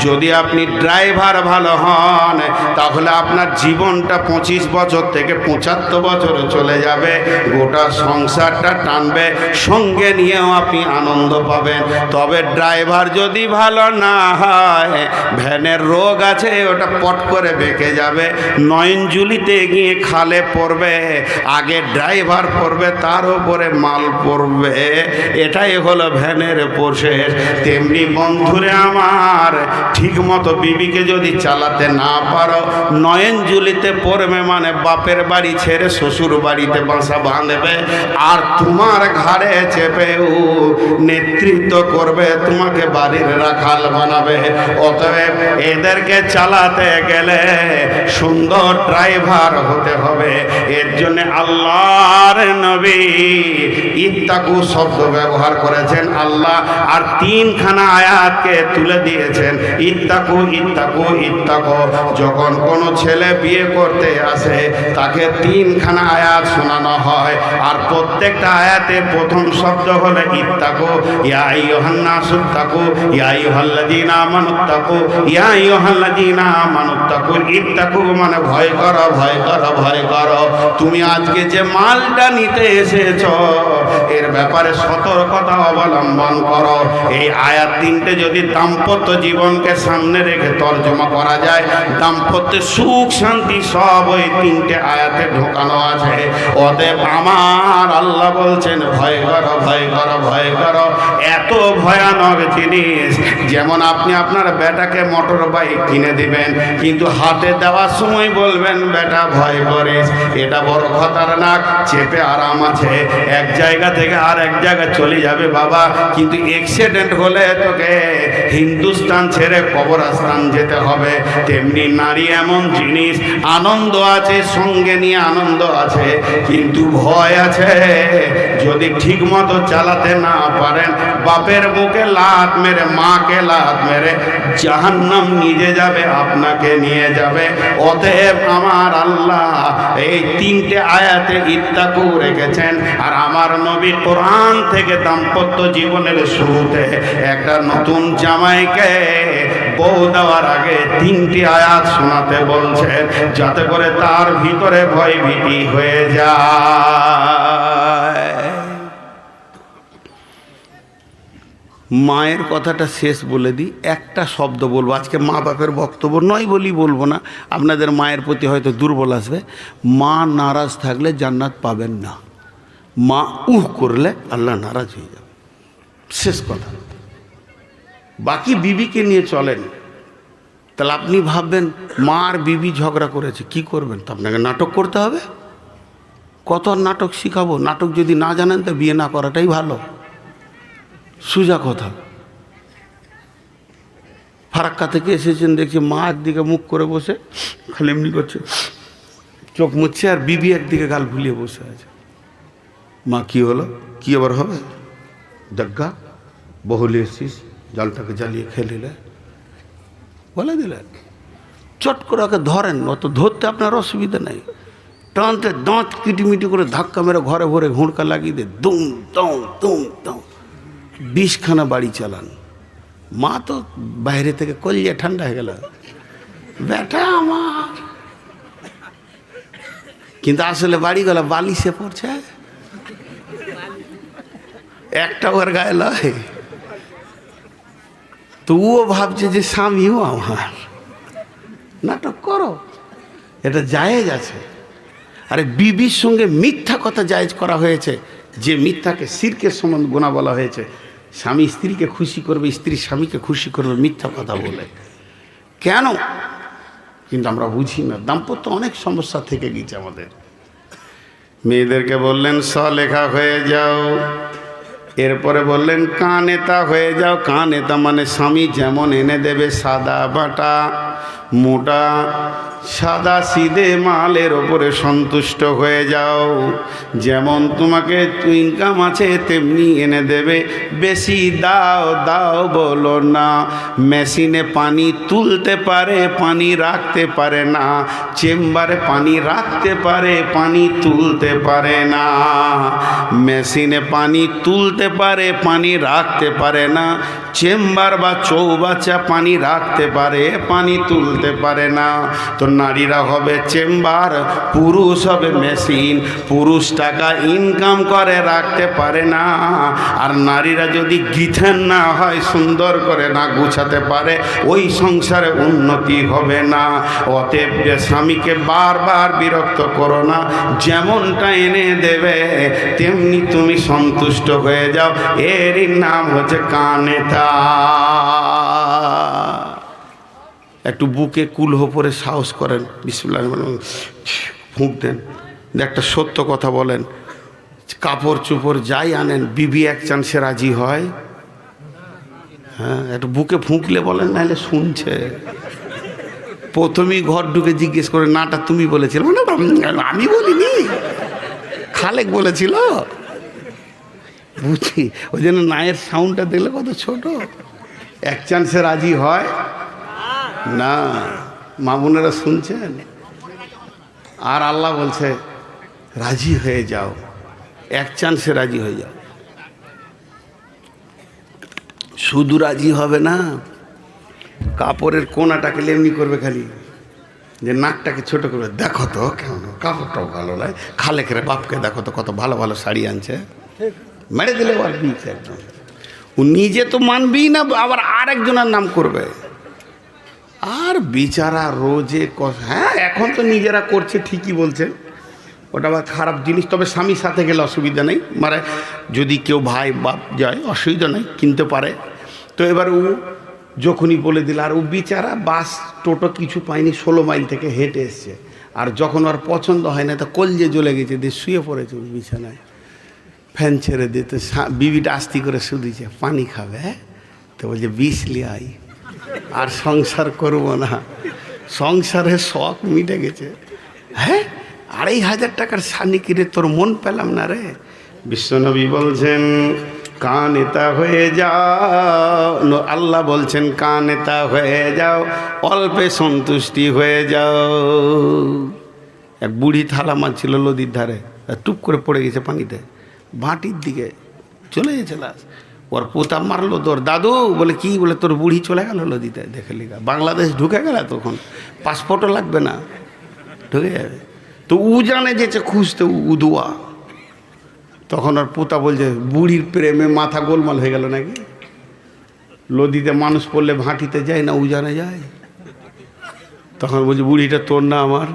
যদি আপনি ড্রাইভার ভালো হন তাহলে আপনার জীবনটা 25 বছর থেকে 75 বছর চলে যাবে, গোটা সংসারটা টানবে, সঙ্গে নিয়েও আপনি আনন্দ পাবেন। তবে ড্রাইভার যদি ভালো না হয়, ভ্যানের রোগ আছে, ওটা পট করে বেঁকে যাবে, নয়নজুলিতে গিয়ে খালে পড়বে, আগে ড্রাইভার পড়বে, তার উপরে মাল পড়বে। এটাই হলো ভ্যানের প্রসেস। তেমনি বন্ধুরে আমার, ঠিক মতো বিবিকে যদি চালাতে না পারো, নয়নজুলিতে পড়বে মানে বাপের বাড়ি ছেড়ে শ্বশুর বাড়িতে বাসা বাঁধবে, আর তোমার ঘাড়ে চেপেও নেতৃত্ব করবে, তোমাকে বাড়ির রাখাল বানাবে। অতএব এদেরকে চালাতে গেলে সুন্দর ড্রাইভার হতে হবে। এর জন্য আল্লাহর নবী ইত্তাকু শব্দ ব্যবহার করেছেন আল্লাহ, আর 3খানা আয়াতকে তুলে দিয়েছেন, ইত্তাকু ইত্তাকু ইত্তাকু। যখন কোনো ছেলে বিয়ে করতে আসে তাকে তিনখানা আয়াত শোনানো হয়, আর প্রত্যেকটা আয়াতে প্রথম শব্দ হলো ইত্তাকু, ইয়া আইয়ুহান্নাসুত্তাকু, ইয়া আইয়ুহাল্লাযীনা আমানুত্তাকু, ইয়া আইয়ুহাল্লাযীনা আমানুত্তাকু। ইত্তাকু মানে ভয় করো, ভয় করো, ভয় করো। তুমি আজকে যে মালটা নিতে এসেছো এর ব্যাপারে সতর্কতা অবলম্বন করো। এই আয়াত তিনটে যদি দাম্পত্য জীবনকে সামনে রেখে তর্জমা করা যায়, দাম্পত্যে সুখ শান্তি সব ওই তিনটে আয়াতে ঢোকানো আছে। অতএব আমার আল্লাহ বলছেন ভয় করো, ভয় করো, ভয় করো। এত ভয়ানক জিনিস, যেমন আপনি আপনার বেটাকে মোটর বাইক কিনে দিবেন, কিন্তু হাতে দেওয়ার সময় বলবেন বেটা ভয় করিস, এটা বড় খতরনাক, চেপে আরাম আছে, এক জায়গা থেকে আর এক জায়গায় চলে যাবে বাবা, কিন্তু অ্যাক্সিডেন্ট হলে তোকে হিন্দুস্তান ছেড়ে কবরস্থান যেতে হবে। তেমনি নারী এমন জিনিস, আনন্দ আছে সঙ্গে নিয়ে আনন্দ আছে, কিন্তু ভয় আছে। যদি ঠিক মতো চালাতে না পারেন, বাপের বুকে লাত মেরে, মাকে লাত মেরে জাহান্নাম নিজে যাবে, আপনাকে নিয়ে যাবে। অতএব আমার আল্লাহ এই তিনটে আয়াতে ইত্তাকু রেখেছেন। আর আমার নবী কোরআন থেকে দাম্পত্য জীবনের শুরুতে একটা নতুন জামাইকে বউ দেওয়ার আগে তিনটি আয়াত শোনাতে বলছেন, যাতে করে তার ভিতরে ভয় ভীতি হয়ে যায়। মায়ের কথাটা শেষ বলে দিই, একটা শব্দ বলবো, আজকে মা বাপের বক্তব্য নয় বলি বলবো না, আপনাদের মায়ের প্রতি হয়তো দুর্বল আসবে। মা নারাজ থাকলে জান্নাত পাবেন না, মা করলে আল্লাহ নারাজ হয়ে যাবে, শেষ কথা। বাকি বিবিকে নিয়ে চলেন, তাহলে আপনি ভাববেন মা আর বিবি ঝগড়া করেছে, কি করবেন? তো আপনাকে নাটক করতে হবে। কত নাটক শিখাবো? নাটক যদি না জানেন তো বিয়ে না করাটাই ভালো, সোজা কথা। ফারাক্কা থেকে এসেছেন, দেখছি মা একদিকে মুখ করে বসে খালি এমনি করছে, চোখ মুছছে, আর বিবি একদিকে গাল ফুলিয়ে বসে আছে। মা কি হলো? কি আবার হবে? দগ্গা বহুলি এসছিস, জলটাকে জ্বালিয়ে খেয়ে নিলে, বলে দিলেন। চট করে ওকে ধরেন, অত ধরতে আপনার অসুবিধা নেই, টানতে দাঁত কিটিমিটি করে ধাক্কা মেরে ঘরে ভরে ঘুঁড়কা লাগিয়ে দে, দুম দম দুম দম, 20খানা বাড়ি চালান। মা তো বাইরে থেকে কলিয়ে ঠান্ডা হয়ে গেল, বেটা আমার, কিন্তু আসলে বাড়িগুলো বালিশে পড়ছে, একটা ওর গায়ে লয়। তো ও ভাবছে যে স্বামীও আমার। নাটক করো, এটা জায়েজ আছে। আরে বিবির সঙ্গে মিথ্যা কথা জায়েজ করা হয়েছে, যে মিথ্যাকে শিরকের সমান গুনাহ বলা হয়েছে। স্বামী স্ত্রীকে খুশি করবে, স্ত্রী স্বামীকে খুশি করবে মিথ্যা কথা বলে, কেন? কিন্তু আমরা বুঝি না। দাম্পত্য অনেক সমস্যা থেকে গেছে আমাদের। মেয়েদেরকে বললেন সলেখা হয়ে যাও, এরপরে বললেন কানেতা হয়ে যাও। কানেতা মানে স্বামী যেমন এনে দেবে, সাদা বাটা মোটা সাদা সিধে মালের ওপরে সন্তুষ্ট হয়ে যাও। যেমন তোমাকে ইনকাম আছে তেমনি এনে দেবে, বেশি দাও দাও বলো না। মেশিনে পানি তুলতে পারে, পানি রাখতে পারে না। চেম্বারে পানি রাখতে পারে, পানি তুলতে পারে না। মেশিনে পানি তুলতে পারে, পানি রাখতে পারে না। চেম্বার বা চৌবাচ্চা পানি রাখতে পারে, পানি তুলতে পারে না। তো নারীরা হবে চেম্বার, পুরুষ হবে মেশিন। পুরুষ টাকা ইনকাম করে রাখতে পারে না, আর নারীরা যদি গিথেন না হয়, সুন্দর করে না গুছাতে পারে, ওই সংসারে উন্নতি হবে না। অতএব স্বামীকে বারবার বিরক্ত করো না, যেমনটা এনে দেবে তেমনি তুমি সন্তুষ্ট হয়ে যাও। এরই নাম হচ্ছে কানেতা। একটু বুকে কুলহ পরে সাহস করেন, বিসমিল্লাহ ফুঁক দেন, একটা সত্য কথা বলেন। কাপড় চোপড় যাই আনেন, বিবি এক চান্সে রাজি হয়? হ্যাঁ, একটু বুকে ফুঁকলে বলেন, নাহলে শুনছে। প্রথমেই ঘর ঢুকে জিজ্ঞেস করে, নাটা তুমি বলেছিল? আমি বলিনি, খালেক বলেছিল। বুঝি, ওই জন্য নায়ের সাউন্ডটা দেখলে কত ছোট। এক চান্সে রাজি হয় না। মা বোনেরা শুনছেন? আর আল্লাহ বলছে রাজি হয়ে যাও, এক চান্সে রাজি হয়ে যাও। শুধু রাজি হবে না, কাপড়ের কোনাটাকে লেমনি করবে, খালি যে নাকটাকে ছোট করবে, দেখো তো কেমন কাপড়টাও ভালো লাগে, খালে করে বাপকে দেখো তো কত ভালো ভালো শাড়ি আনছে, মেরে দিলে আর দিয়েছে একদম। ও নিজে তো মানবেই না, আবার আরেকজনের নাম করবে। আর বিচারা রোজে হ্যাঁ এখন তো নিজেরা করছে, ঠিকই বলছে, ওটা আবার খারাপ জিনিস। তবে স্বামীর সাথে গেলে অসুবিধা নেই, মানে যদি কেউ ভাই বাপ যায় অসুবিধা নেই, কিনতে পারে। তো এবার ও যখনই বলে দিল, আর ও বিচারা বাস টোটো কিছু পায়নি, 16 মাইল থেকে হেঁটে এসছে। আর যখন ওর পছন্দ হয় না, তো কলজে জ্বলে গেছে, দিয়ে শুয়ে পড়েছে ওই বিছানায়, ফ্যান ছেড়ে দিতে। বিবিটা আস্তি করে শুধিছে, পানি খাবে? তো বলছে 20 লিয়াই, আর সংসার করব না, সংসারের শখ মিটে গেছে। হ্যাঁ 2500 টাকার শানি কিরে তোর মন পেলাম না রে। বিশ্বনবী বলছেন কানেতা হয়ে যাও, আল্লাহ বলছেন কানেতা হয়ে যাও, অল্পে সন্তুষ্টি হয়ে যাও। এক বুড়ি থালা মারছিল নদীর ধারে, টুপ করে পড়ে গেছে পানিতে, ভাটির দিকে চলে গেছে লাশ। ওর পোতা মারলো তোর দাদু, বলে কি, বলে তোর বুড়ি চলে গেল নদীতে, দেখে লিখা বাংলাদেশ ঢুকে গেল, তখন পাসপোর্টও লাগবে না, ঢুকে যাবে। তো উ জানে যেছে খুঁজতে উদুয়া, তখন ওর পোতা বলছে বুড়ির প্রেমে মাথা গোলমাল হয়ে গেল নাকি, নদীতে মানুষ পড়লে ভাটিতে যায় না, উজানে যায়। তখন বলছে বুড়িটা তোর না আমার,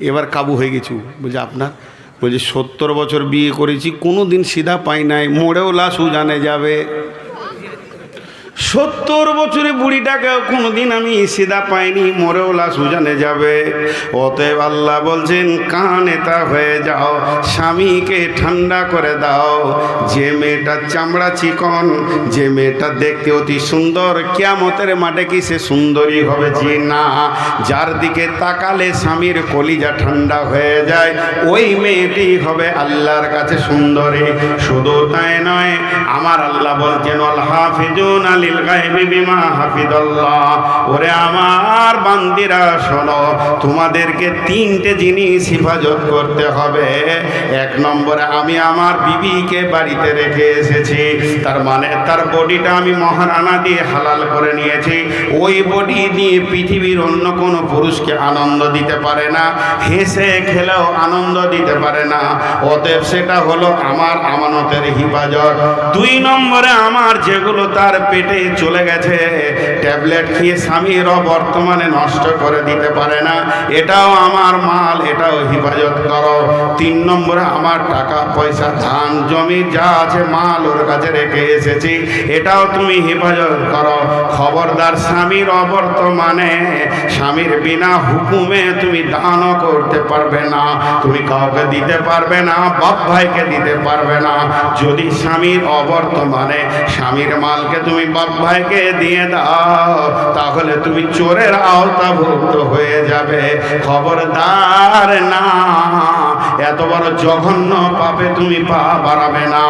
এবার কাবু হয়ে গেছু। বলছে আপনার? বলছে 70 বছর বিয়ে করেছি, কোনো দিন সিধা পাই নাই, মোড়েও লাশ উজানে যাবে। 70 বছরে বুড়িটাকে কোনোদিন আমি সিধা পাইনি, মরেও লাশ উজানে যাবে। অতএব আল্লাহ বলছেন কানেতা হয়ে যাও, স্বামীকে ঠান্ডা করে দাও। যে মেয়েটা চামড়া চিকন, যে মেয়েটা দেখতে অতি সুন্দর, কিয়ামতের মাঠে কি সে সুন্দরী হবে? জি না। যার দিকে তাকালে স্বামীর কলিজা ঠান্ডা হয়ে যায়, ওই মেয়েটি হবে আল্লাহর কাছে সুন্দরী। শুধু তাই নয়, আমার আল্লাহ বলছেন আল হাফিজুন লিল গায়বি বিমা হাফিজাল্লাহ। ওরে আমার বান্দিরা শোনো, তোমাদেরকে 3টে জিনিস হেফাজত করতে হবে। 1 নম্বরে আমি আমার বিবিকে বাড়িতে রেখে এসেছি, তার মানে তার বডিটা আমি মহারানা দিয়ে হালাল করে নিয়েছি। ওই বডি দিয়ে পৃথিবীর অন্য কোনো পুরুষকে আনন্দ দিতে পারে না, হেসে খেলেও আনন্দ দিতে পারে না। অতএব সেটা হলো আমার আমানতের হেফাজত। 2 নম্বরে আমার যেগুলো তার পেটে চলে গেছে, ট্যাবলেট খেয়ে স্বামীরও বর্তমানে নষ্ট করে দিতে পারে না, এটাও আমার মাল, এটাও হেফাজত করো। 3 নম্বরে আমার টাকা পয়সা ধান জমি যা আছে মাল ওর কাছে রেখে এসেছি, এটাও তুমি হেফাজত করো। খবরদার স্বামীর অবর্তমানে, স্বামীর বিনা হুকুমে তুমি দানও করতে পারবে না, তুমি কাউকে দিতে পারবে না, বাপ ভাইকে দিতে পারবে না। যদি স্বামীর অবর্তমানে স্বামীর মালকে তুমি বাপ ভাইকে দিয়ে দাও, তাহলে তুমি চোরের আওতাভুক্ত হয়ে যাবে। খবরদার না, এত বড় জঘন্য পাপে তুমি পা বাড়াবে না।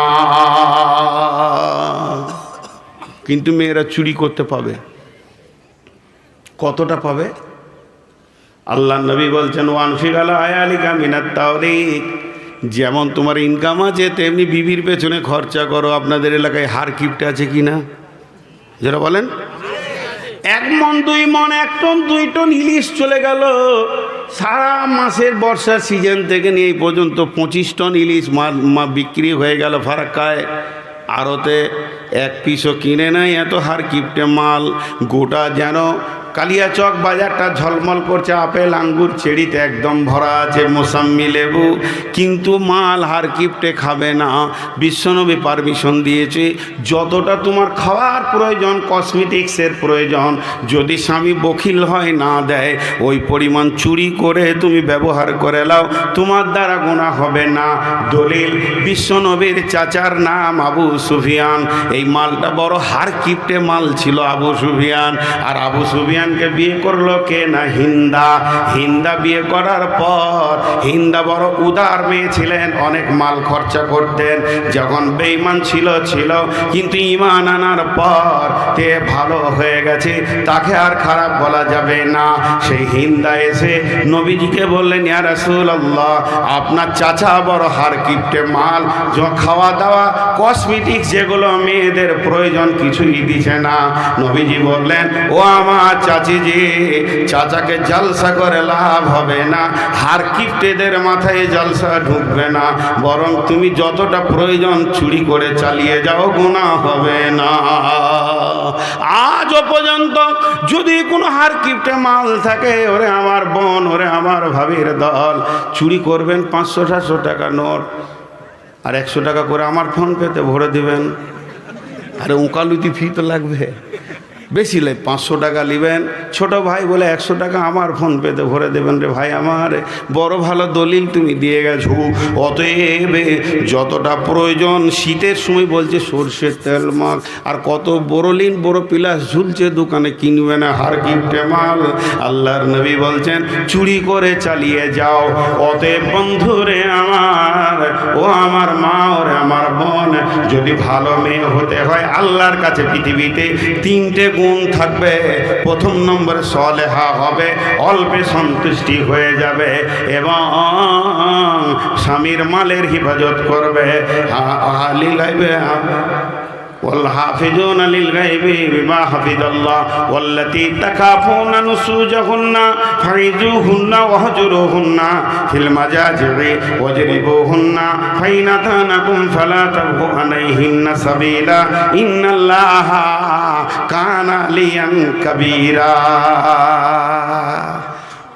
কিন্তু মেয়েরা চুরি করতে পাবে, কতটা পাবে? আল্লাহ নবী বলছেন ওয়ানফিক আলা আয়ালিকা মিনাত তাওরিক, যেমন তোমার ইনকাম আছে তেমনি বিবির পেছনে খরচা করো। আপনাদের এলাকায় হার কিপটে আছে কি না? যারা বলেন 1 মণ 2 মণ 1 টন 2 টন ইলিশ চলে গেল সারা মাসের বর্ষার সিজন থেকে নিয়ে এই পর্যন্ত 25 টন ইলিশ বিক্রি হয়ে গেল ফারাক্কায়। আড়তে 1 পিসও কিনে নাই, এত হার কিপটে মাল। গোটা যেন কালিয়াচক বাজারটা ঝলমল করছে, আপেল আঙ্গুর চেরিতে একদম ভরা আছে, মোসাম্মি লেবু, কিন্তু মাল হার কিপটে খাবে না। বিশ্বনবী পারমিশন দিয়েছে যতটা তোমার খাওয়ার প্রয়োজন, কসমেটিক্সের প্রয়োজন, যদি স্বামী বখিল হয় না দেয়, ওই পরিমাণ চুরি করে তুমি ব্যবহার করে নাও, তোমার দ্বারা গুনাহ হবে না। দলিল বিশ্বনবীর চাচার নাম আবু সুফিয়ান। এই মালটা বড় হার কিপটে মাল ছিল আবু সুফিয়ান, আর আবু সুফিয়ান সুফিয়ানকে বিয়ে করলো কে না হিন্দা। হিন্দা বিয়ে করার পর হিন্দা বড় উদার মেয়ে ছিলেন, অনেক মাল খরচা করতেন। যখন বেঈমান ছিল কিন্তু ঈমান আনার পর তে ভালো হয়ে গেছে, তাকে আর খারাপ বলা যাবে না। সেই হিন্দা এসে নবীজিকে বললেন, ইয়া রাসূলুল্লাহ, আপনার চাচা বড় হার কিপটে মাল, খাওয়া দাওয়া কসমেটিক্স যেগুলো মেয়েদের প্রয়োজন কিছুই দিছে না। নবীজি বললেন, ও আমার চাচিজি, চাচাকে জলসা করে লাভ হবে না, হার কিপটেদের মাথায় জলসা ঢুকবে না, বরং তুমি যতটা প্রয়োজন চুরি করে চালিয়ে যাও, গুনাহ হবে না। আজও পর্যন্ত যদি কোনো হার কিপটে মাল থাকে, ওরে আমার বোন, ওরে আমার ভাবির দল, চুরি করবেন 500-700 টাকা নোট, আর 100 টাকা করে আমার ফোন পেতে ভরে দিবেন। আরে উকালুতি ফি তো লাগবে, বেশি লে 500 টাকা নেবেন। ছোট ভাই বলে 100 টাকা আমার ফোন পেতে ভরে দেবেন। রে ভাই আমার, বড় ভালো দলিল তুমি দিয়ে গেছো। অতএব যতটা প্রয়োজন, শীতের সময় বলছে সর্ষের তেল মাখ, আর কত বড়লিন বড় পিলাস ঝুলছে দোকানে, কিনবে না হার কিপটে মাল। আল্লাহর নবী বলছেন চুরি করে চালিয়ে যাও। অতএব বন্ধুরে আমার, ও আমার মা, ওরে আমার বোন, যদি ভালো মেয়ে হতে হয় আল্লাহর কাছে পৃথিবীতে 3টে গুণ থাকবে। প্রথম নম্বরে সলেহা হবে, অল্পে সন্তুষ্টি হয়ে যাবে, এবং স্বামীর মালের হিফাজত করবে। والحافظون للغيب بما حفظ الله والتي تخافون نشوزهن فعظوهن واهجروهن في المضاجع واضربوهن فإن أطعنكم فلا تبغوا عليهن سبيلا إن الله كان عليا كبيرا।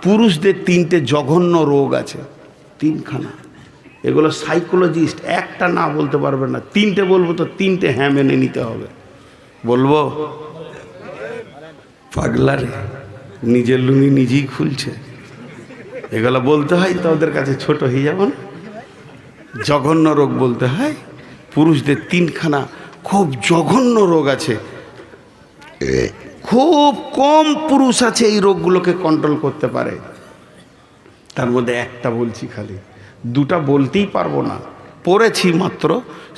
পুরুষদের 3টে জঘন্য রোগ আছে, 3খানা। এগুলো সাইকোলজিস্ট একটা না বলতে পারবে না, 3টে বলবো তো 3টে হ্যাঁ মেনে নিতে হবে। বলবো? পাগলারে, নিজের লুঙ্গি নিজেই খুলছে, এগুলো বলতে হয় তো ওদের কাছে ছোট হয়ে যাব না। জঘন্য রোগ বলতে হয়। পুরুষদের 3খানা খুব জঘন্য রোগ আছে। খুব কম পুরুষ আছে এই রোগগুলোকে কন্ট্রোল করতে পারে। তার মধ্যে একটা বলছি, খালি 2টা বলতেই পারবো না, পড়েছি মাত্র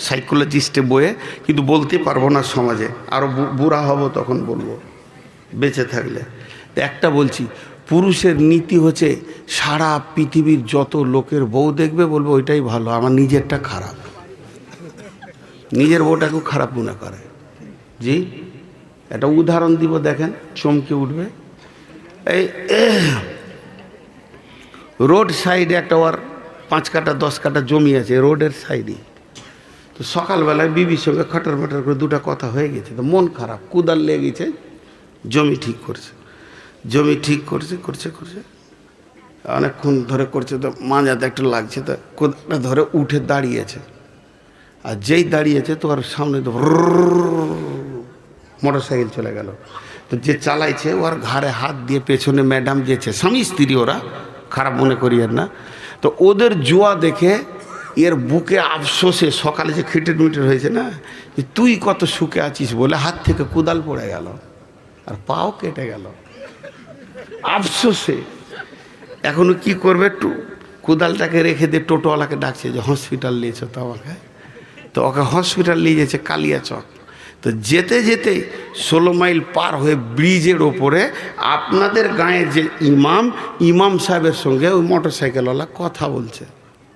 সাইকোলজিস্টে বইয়ে, কিন্তু বলতে পারবো না সমাজে, আরও বুড়া হব তখন বলবো বেঁচে থাকলে। একটা বলছি, পুরুষের নীতি হচ্ছে সারা পৃথিবীর যত লোকের বউ দেখবে বলবে ওইটাই ভালো, আমার নিজেরটা খারাপ। নিজের বউটাকেও খারাপ মনে করে। জি, একটা উদাহরণ দিব, দেখেন চমকে উঠবে। এই রোড সাইডে একটা ওর 5 কাঠা 10 কাঠা জমি আছে রোডের সাইডে। তো সকালবেলায় বিবির সঙ্গে খটর মটর করে 2টা কথা হয়ে গেছে, তো মন খারাপ, কুদাল লেগেছে, জমি ঠিক করছে। জমি ঠিক করছে অনেকক্ষণ ধরে করছে, তো মাঝাতে একটু লাগছে, তো কোদালটা ধরে উঠে দাঁড়িয়েছে। আর যেই দাঁড়িয়েছে তো ওর সামনে তো মোটর সাইকেল চলে গেল। তো যে চালাইছে ওর ঘাড়ে হাত দিয়ে, পেছনে ম্যাডাম যেছে, স্বামী স্ত্রী, ওরা খারাপ মনে করিয়েন না। তো ওদের জুয়া দেখে এর বুকে আফসোসে, সকালে যে খিটের মিটের হয়েছে না, যে তুই কত সুখে আছিস বলে হাত থেকে কুদাল পড়ে গেল আর পাও কেটে গেল আফসোসে। এখনো কি করবে, একটু কুদালটাকে রেখে দিয়ে টোটোওয়ালাকে ডাকছে যে হসপিটাল নিয়েছে তো আমাকে। তো ওকে হসপিটাল নিয়ে যাচ্ছে কালিয়াচক। তো যেতে যেতে 16 মাইল পার হয়ে ব্রিজের ওপরে আপনাদের গাঁয়ের যে ইমাম সাহেবের সঙ্গে ওই মোটর সাইকেলওয়ালা কথা বলছে,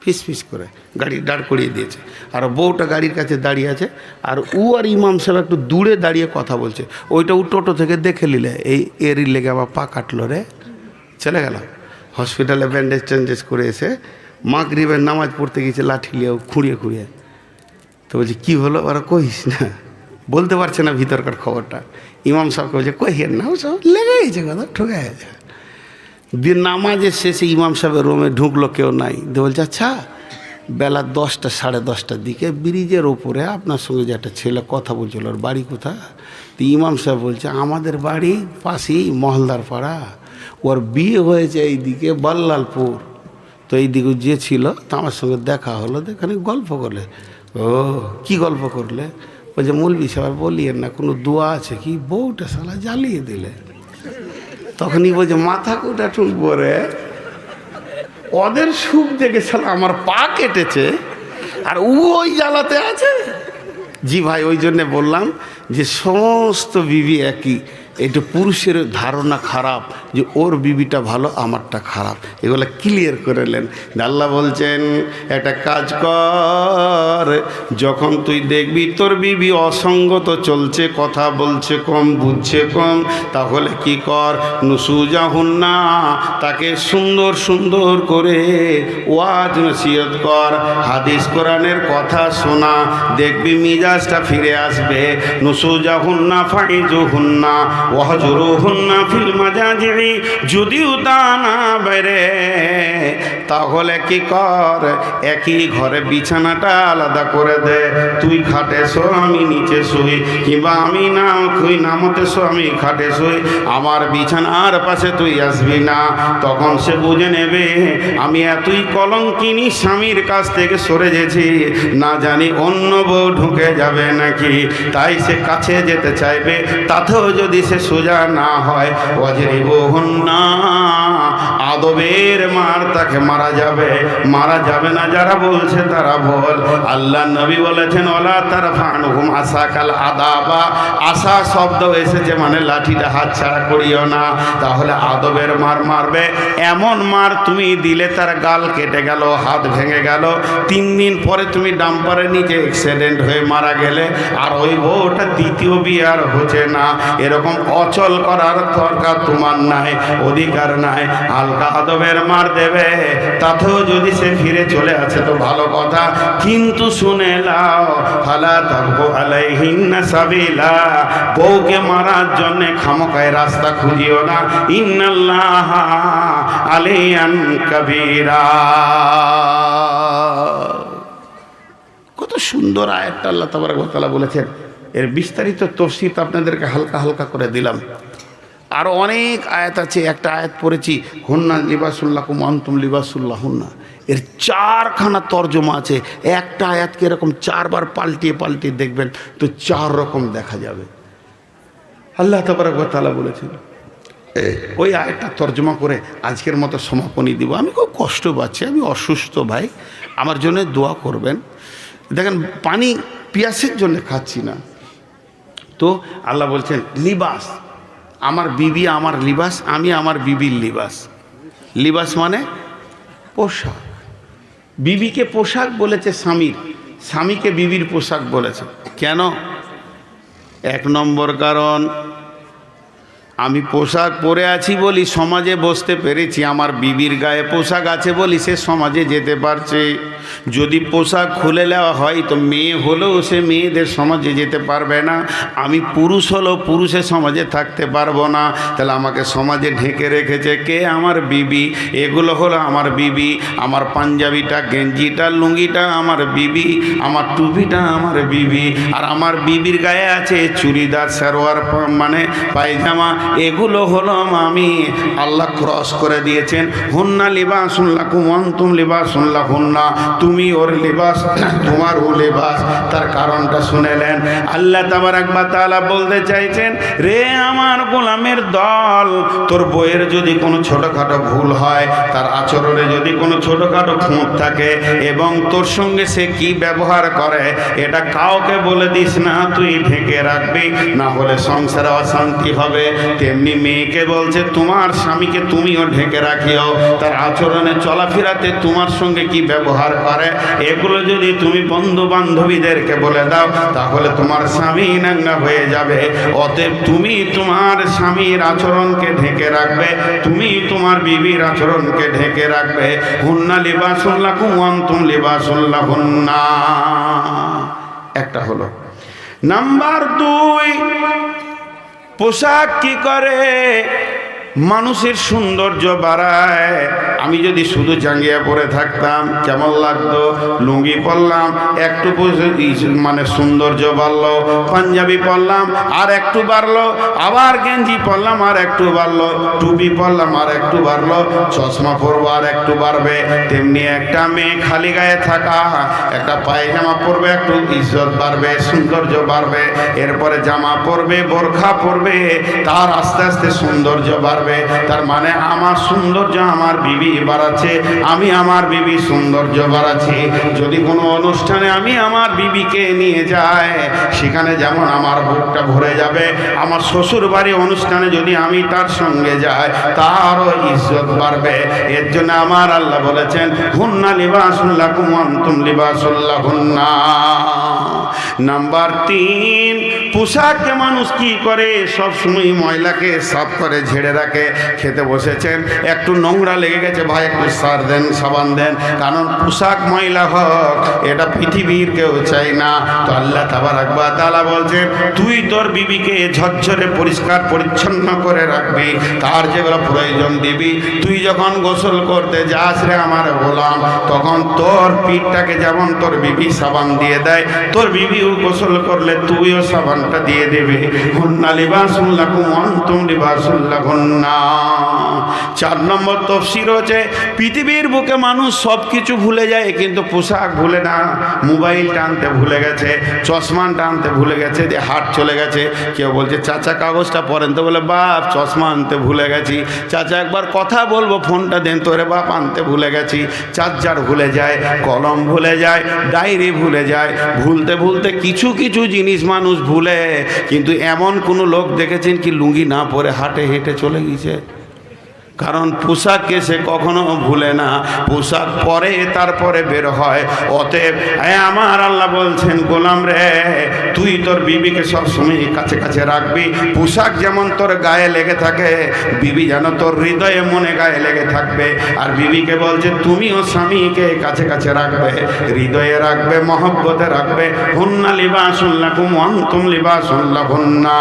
ফিস করে গাড়ি দাঁড় করিয়ে দিয়েছে। আর বউটা গাড়ির কাছে দাঁড়িয়ে আছে, আর আর ইমাম সাহেব একটু দূরে দাঁড়িয়ে কথা বলছে। ওইটা টোটো থেকে দেখে নিলে, এরই লেগে আবার পা কাটলো রে, চলে গেল হসপিটালে। ব্যান্ডেজ ট্যান্ডেজ করে এসে মাগরিবের নামাজ পড়তে গিয়েছে, লাঠি নিয়ে খুঁড়িয়ে। তো বলছে কী হলো, ওরা কহিস না, বলতে পারছে না ভিতরকার খবরটা। ইমাম সাহেবকে বলছে কহিয়েন না, সব লেগে গেছে, কথা ঠকে গেছে। দিন নামাজের শেষে ইমাম সাহেবের রুমে ঢুকলো, কেউ নাই। বলছে আচ্ছা, বেলা 10টা 10:30টার দিকে ব্রিজের ওপরে আপনার সঙ্গে যে একটা ছেলে কথা বলছিল, ওর বাড়ি কোথা? তো ইমাম সাহেব বলছে আমাদের বাড়ি পাশেই মহলদার পাড়া, ওর বিয়ে হয়েছে এইদিকে বল্লালপুর। তো এইদিকে যে ছিল তো আমার সঙ্গে দেখা হলো, এখানে গল্প করলে। ও কি গল্প করলে? বলছে মৌলভী সাহেব বলিয়েন না, কোনো দোয়া আছে কি? বউটা শালা জ্বালিয়ে দিলে। তখনই বলছে মাথা কোটা ঠুকবো রে, ওদের সুখ দেখে শালা আমার পা কেটেছে আর ওই জ্বালাতে আছে। জি ভাই, ওই জন্যে বললাম যে সমস্ত বিবি একই। এটা পুরুষের ধারণা খারাপ যে ওর বিবিটা ভালো আমারটা খারাপ, এগুলো ক্লিয়ার করে নেন। আল্লাহ বলছেন একটা কাজ কর, যখন তুই দেখবি তোর বিবি অসঙ্গত চলছে, কথা বলছে কম, বুঝছে কম, তাহলে কি কর, নুসুজাহুন্না, তাকে সুন্দর সুন্দর করে ওয়াজ নসিহত কর, হাদিস কোরআনের কথা শোনা, দেখবি মিজাজটা ফিরে আসবে। নুসুজাহুন্না ফাইজুহুন্না ওয়াহজুরুহুন্না ফিল মাজাজি, যদিও তা না বেরে তাহলে কি কর, একই ঘরে বিছানাটা আলাদা করে দে। তুই খাটে শো, আমি নিচে শুই, কিংবা আমি না তুই নামতে শো, আমি খাটে শুই, আমার বিছানার পাশে তুই আসবি না। তখন সে বুঝে নেবে আমি এতই কলঙ্কিনী স্বামীর কাছ থেকে সরে গেছি, না জানি অন্য বউ ঢুকে যাবে নাকি, তাই সে কাছে যেতে চাইবে। তাতেও যদি সে সোজা না হয়, ওয়াজরিবুহুন্না, আদবের মার তাকে মারা যাবে। মারা যাবে না যারা বলছে তারা বল। আল্লাহ নবী বলেছেন ওয়ালা তারফানুহুম আসাকাল আদাবা, আশা শব্দ এসেছে মানে লাঠিটা হাত ছাড়া করিও না। তাহলে আদবের মার মারবে, এমন মার তুমি দিলে তার গাল কেটে গেল, হাত ভেঙে গেল, 3 দিন পরে তুমি ডাম্পারের নিচে অ্যাক্সিডেন্ট হয়ে মারা গেলে, আর ওই বউটা দ্বিতীয় বিয়ে আর হচ্ছে না, এরকম অচল করার দরকার তোমার নাই, অধিকার নাই। হালকা আদবের মার দেবে, তাতেও যদি সে ফিরে চলে আসে তো ভালো কথা, কিন্তু শুনে লাও ফালা তাবগু আলাইহিন্না সাবিলা, বউকে মারার জন্য খামোকায় রাস্তা খুঁজিও না। ইন্নাল্লাহা আলিয়ান কাবীরা। কত সুন্দর আয়াতটা আল্লাহ তাবারক ওয়া তাআলা বলেছেন। এর বিস্তারিত তাফসীর আপনাদেরকে হালকা হালকা করে দিলাম। আরও অনেক আয়াত আছে, একটা আয়াত পড়েছি হুন্না লিবাসুল্লাকুম আনতুম লিবাসুল্লাহুন্না, এর 4খানা তর্জমা আছে। একটা আয়াতকে এরকম 4বার পাল্টিয়ে পাল্টিয়ে দেখবেন তো 4 রকম দেখা যাবে। আল্লাহ তাবারক ওয়া তাআলা বলেছেন, ওই আয়াতটা তর্জমা করে আজকের মতো সমাপনী দিব। আমি খুব কষ্ট পাচ্ছি, আমি অসুস্থ ভাই, আমার জন্য দোয়া করবেন। দেখেন পানি পিয়াসের জন্য খাচ্ছি না। তো আল্লাহ বলছেন লিবাস, আমার বিবি আমার লিবাস, আমি আমার বিবির লিবাস। লিবাস মানে পোশাক। বিবিকে পোশাক বলেছে স্বামীর, স্বামীকে বিবির পোশাক বলেছে। কেন? 1 নম্বর কারণ, আমি পোশাক পরে আছি বলি সমাজে বসতে পেরেছি, আমার বিবির গায়ে পোশাক আছে বলি সে সমাজে যেতে পারছে। যদি পোশাক খুলে নেওয়া হয় তো মেয়ে হলেও সে মেয়েদের সমাজে যেতে পারবে না। আমি পুরুষ হলেও পুরুষের সমাজে থাকতে পারবো না। তাহলে আমাকে সমাজে ঢেকে রেখেছে কে? আমার বিবি। এগুলো হলো আমার বিবি। আমার পাঞ্জাবিটা, গেঞ্জিটা, লুঙ্গিটা আমার বিবি, আমার টুপিটা আমার বিবি, আর আমার বিবির গায়ে আছে চুড়িদার, সালোয়ার মানে পায়জামা, এগুলো হলো আমি। আল্লাহ ক্রস করে দিয়েছেন হুন্না লিবাসুন লাকুম ওয়া আনতুম লিবাসুন লাহুন্না, তুমি ওর লিবাস, তোমার ও লিবাস। তার কারণটা শুনেলেন। আল্লাহ তাবারক ওয়া তাআলা বলতে চাইছেন, রে আমার গোলামের দল, তোর বইয়ের যদি কোনো ছোটোখাটো ভুল হয়, তার আচরণে যদি কোনো ছোটোখাটো খুঁত থাকে, এবং তোর সঙ্গে সে কি ব্যবহার করে এটা কাউকে বলে দিস না, তুই ঢেকে রাখবি, না হলে সংসারে অশান্তি হবে। তেমনি মেয়েকে বলছে তোমার স্বামীকে তুমিও ঢেকে রাখিও, তার আচরণে চলাফেরাতে তোমার সঙ্গে কি ব্যবহার করে এগুলো যদি তুমি বন্ধু বান্ধবীদেরকে বলে দাও তাহলে তোমার স্বামী নাঙ্গা হয়ে যাবে। অতএব তুমি তোমার স্বামীর আচরণকে ঢেকে রাখবে, তুমি তোমার বিবির আচরণকে ঢেকে রাখবে। হুন্না লিবাসুল লাকুম ওয়া আনতুম লিবাসুল লাহুন্না। একটা হলো। নাম্বার 2, পোশাক কি করে? মানুষের সৌন্দর্য বাড়ায়। আমি যদি শুধু জাঙ্গিয়া পরে থাকতাম কেমন লাগতো? লুঙ্গি পরলাম একটু মানে সৌন্দর্য বাড়লো, পাঞ্জাবি পরলাম আর একটু বাড়লো, আবার গেঞ্জি পরলাম আর একটু বাড়লো, টুপি পরলাম আর একটু বাড়লো, চশমা পরবো আর একটু বাড়বে। তেমনি একটা মেয়ে খালি গায়ে থাকা, একটা পায়জামা পরবে, একটু ইজ্জত বাড়বে, সৌন্দর্য বাড়বে। এরপরে জামা পরবে, বোরখা পরবে, তার আস্তে আস্তে সৌন্দর্য বাড়বে। বাড়বে। তার মানে আমার সৌন্দর্য আমার বিবি বাড়াচ্ছে, আমি আমার বিবি সৌন্দর্য বাড়াচ্ছি। যদি কোনো অনুষ্ঠানে আমি আমার বিবিকে নিয়ে যাই, সেখানে যেমন আমার বুকটা ভরে যাবে, আমার শ্বশুর বাড়ি অনুষ্ঠানে যদি আমি তার সঙ্গে যাই, তারও ইজ্জত বাড়বে। এর জন্য আমার আল্লাহ বলেছেন, হুন্না লিবাসুল লাকুম ওয়া আনতুম লিবাসুল লাহুন্না। নাম্বার 3, পোশাককে মানুষ কি করে, সব সময় ময়লাকে সাফ করে ঝেড়ে রাখে। খেতে বসেছেন, একটু নোংরা লেগে গেছে, ভাই একটু সার দেন, সাবান দেন, কারণ পোশাক ময়লা হোক এটা পৃথিবীর কেউ চাই না। তো আল্লাহ তাবারাক ওয়া তাআলা বলছেন, তুই তোর বিবিকে ঝরঝরে পরিষ্কার পরিচ্ছন্ন করে রাখবি, তার যেগুলো প্রয়োজন দিবি। তুই যখন গোসল করতে যাস রে আমার গোলাম, তখন তোর পিঠটাকে যেমন তোর বিবি সাবান দিয়ে দেয়, তোর বিবিও গোসল করলে তুইও সাবানটা দিয়ে দেবে। হুন্না লিবাসুল লাকুম ওয়া আনতুম লিবাসুল লাহুন্না। 4 নম্বর তাফসীর হচ্ছে, পৃথিবীর বুকে মানুষ সব কিছু ভুলে যায়, কিন্তু পোশাক ভুলে না। মোবাইল টানতে ভুলে গেছে, চশমা টানতে ভুলে গেছে, দিয়ে হাট চলে গেছে। কেউ বলছে চাচা কাগজটা পড়েন, তো বলে বাপ চশমা আনতে ভুলে গেছি। চাচা একবার কথা বলবো, ফোনটা দেন, তোরে বাপ আনতে ভুলে গেছি। চার্জার ভুলে যায়, কলম ভুলে যায়, ডায়েরি ভুলে যায়। ভুলতে ভুলতে কিছু কিছু জিনিস মানুষ ভুলে, কিন্তু এমন কোনো লোক দেখেছেন কি লুঙ্গি না পরে হাটে হেঁটে চলে গেছে? কারণ পোশাককে সে কখনো ভুলে না, পোশাক পরে তারপরে বের হয়। অতএব আমার আল্লাহ বলছেন, গোলাম রে, তুই তোর বিবিকে সবসময় কাছে কাছে রাখবি। পোশাক যেমন তোর গায়ে লেগে থাকে, বিবি যেন তোর হৃদয়ে মনে গায়ে লেগে থাকবে। আর বিবিকে বলছে, তুমিও স্বামীকে কাছে কাছে রাখবে, হৃদয়ে রাখবে, মহব্বতে রাখবে। হুন্না লিবাসুল লাকুম ওয়া আনতুম লিবাসুল লাহুন্না।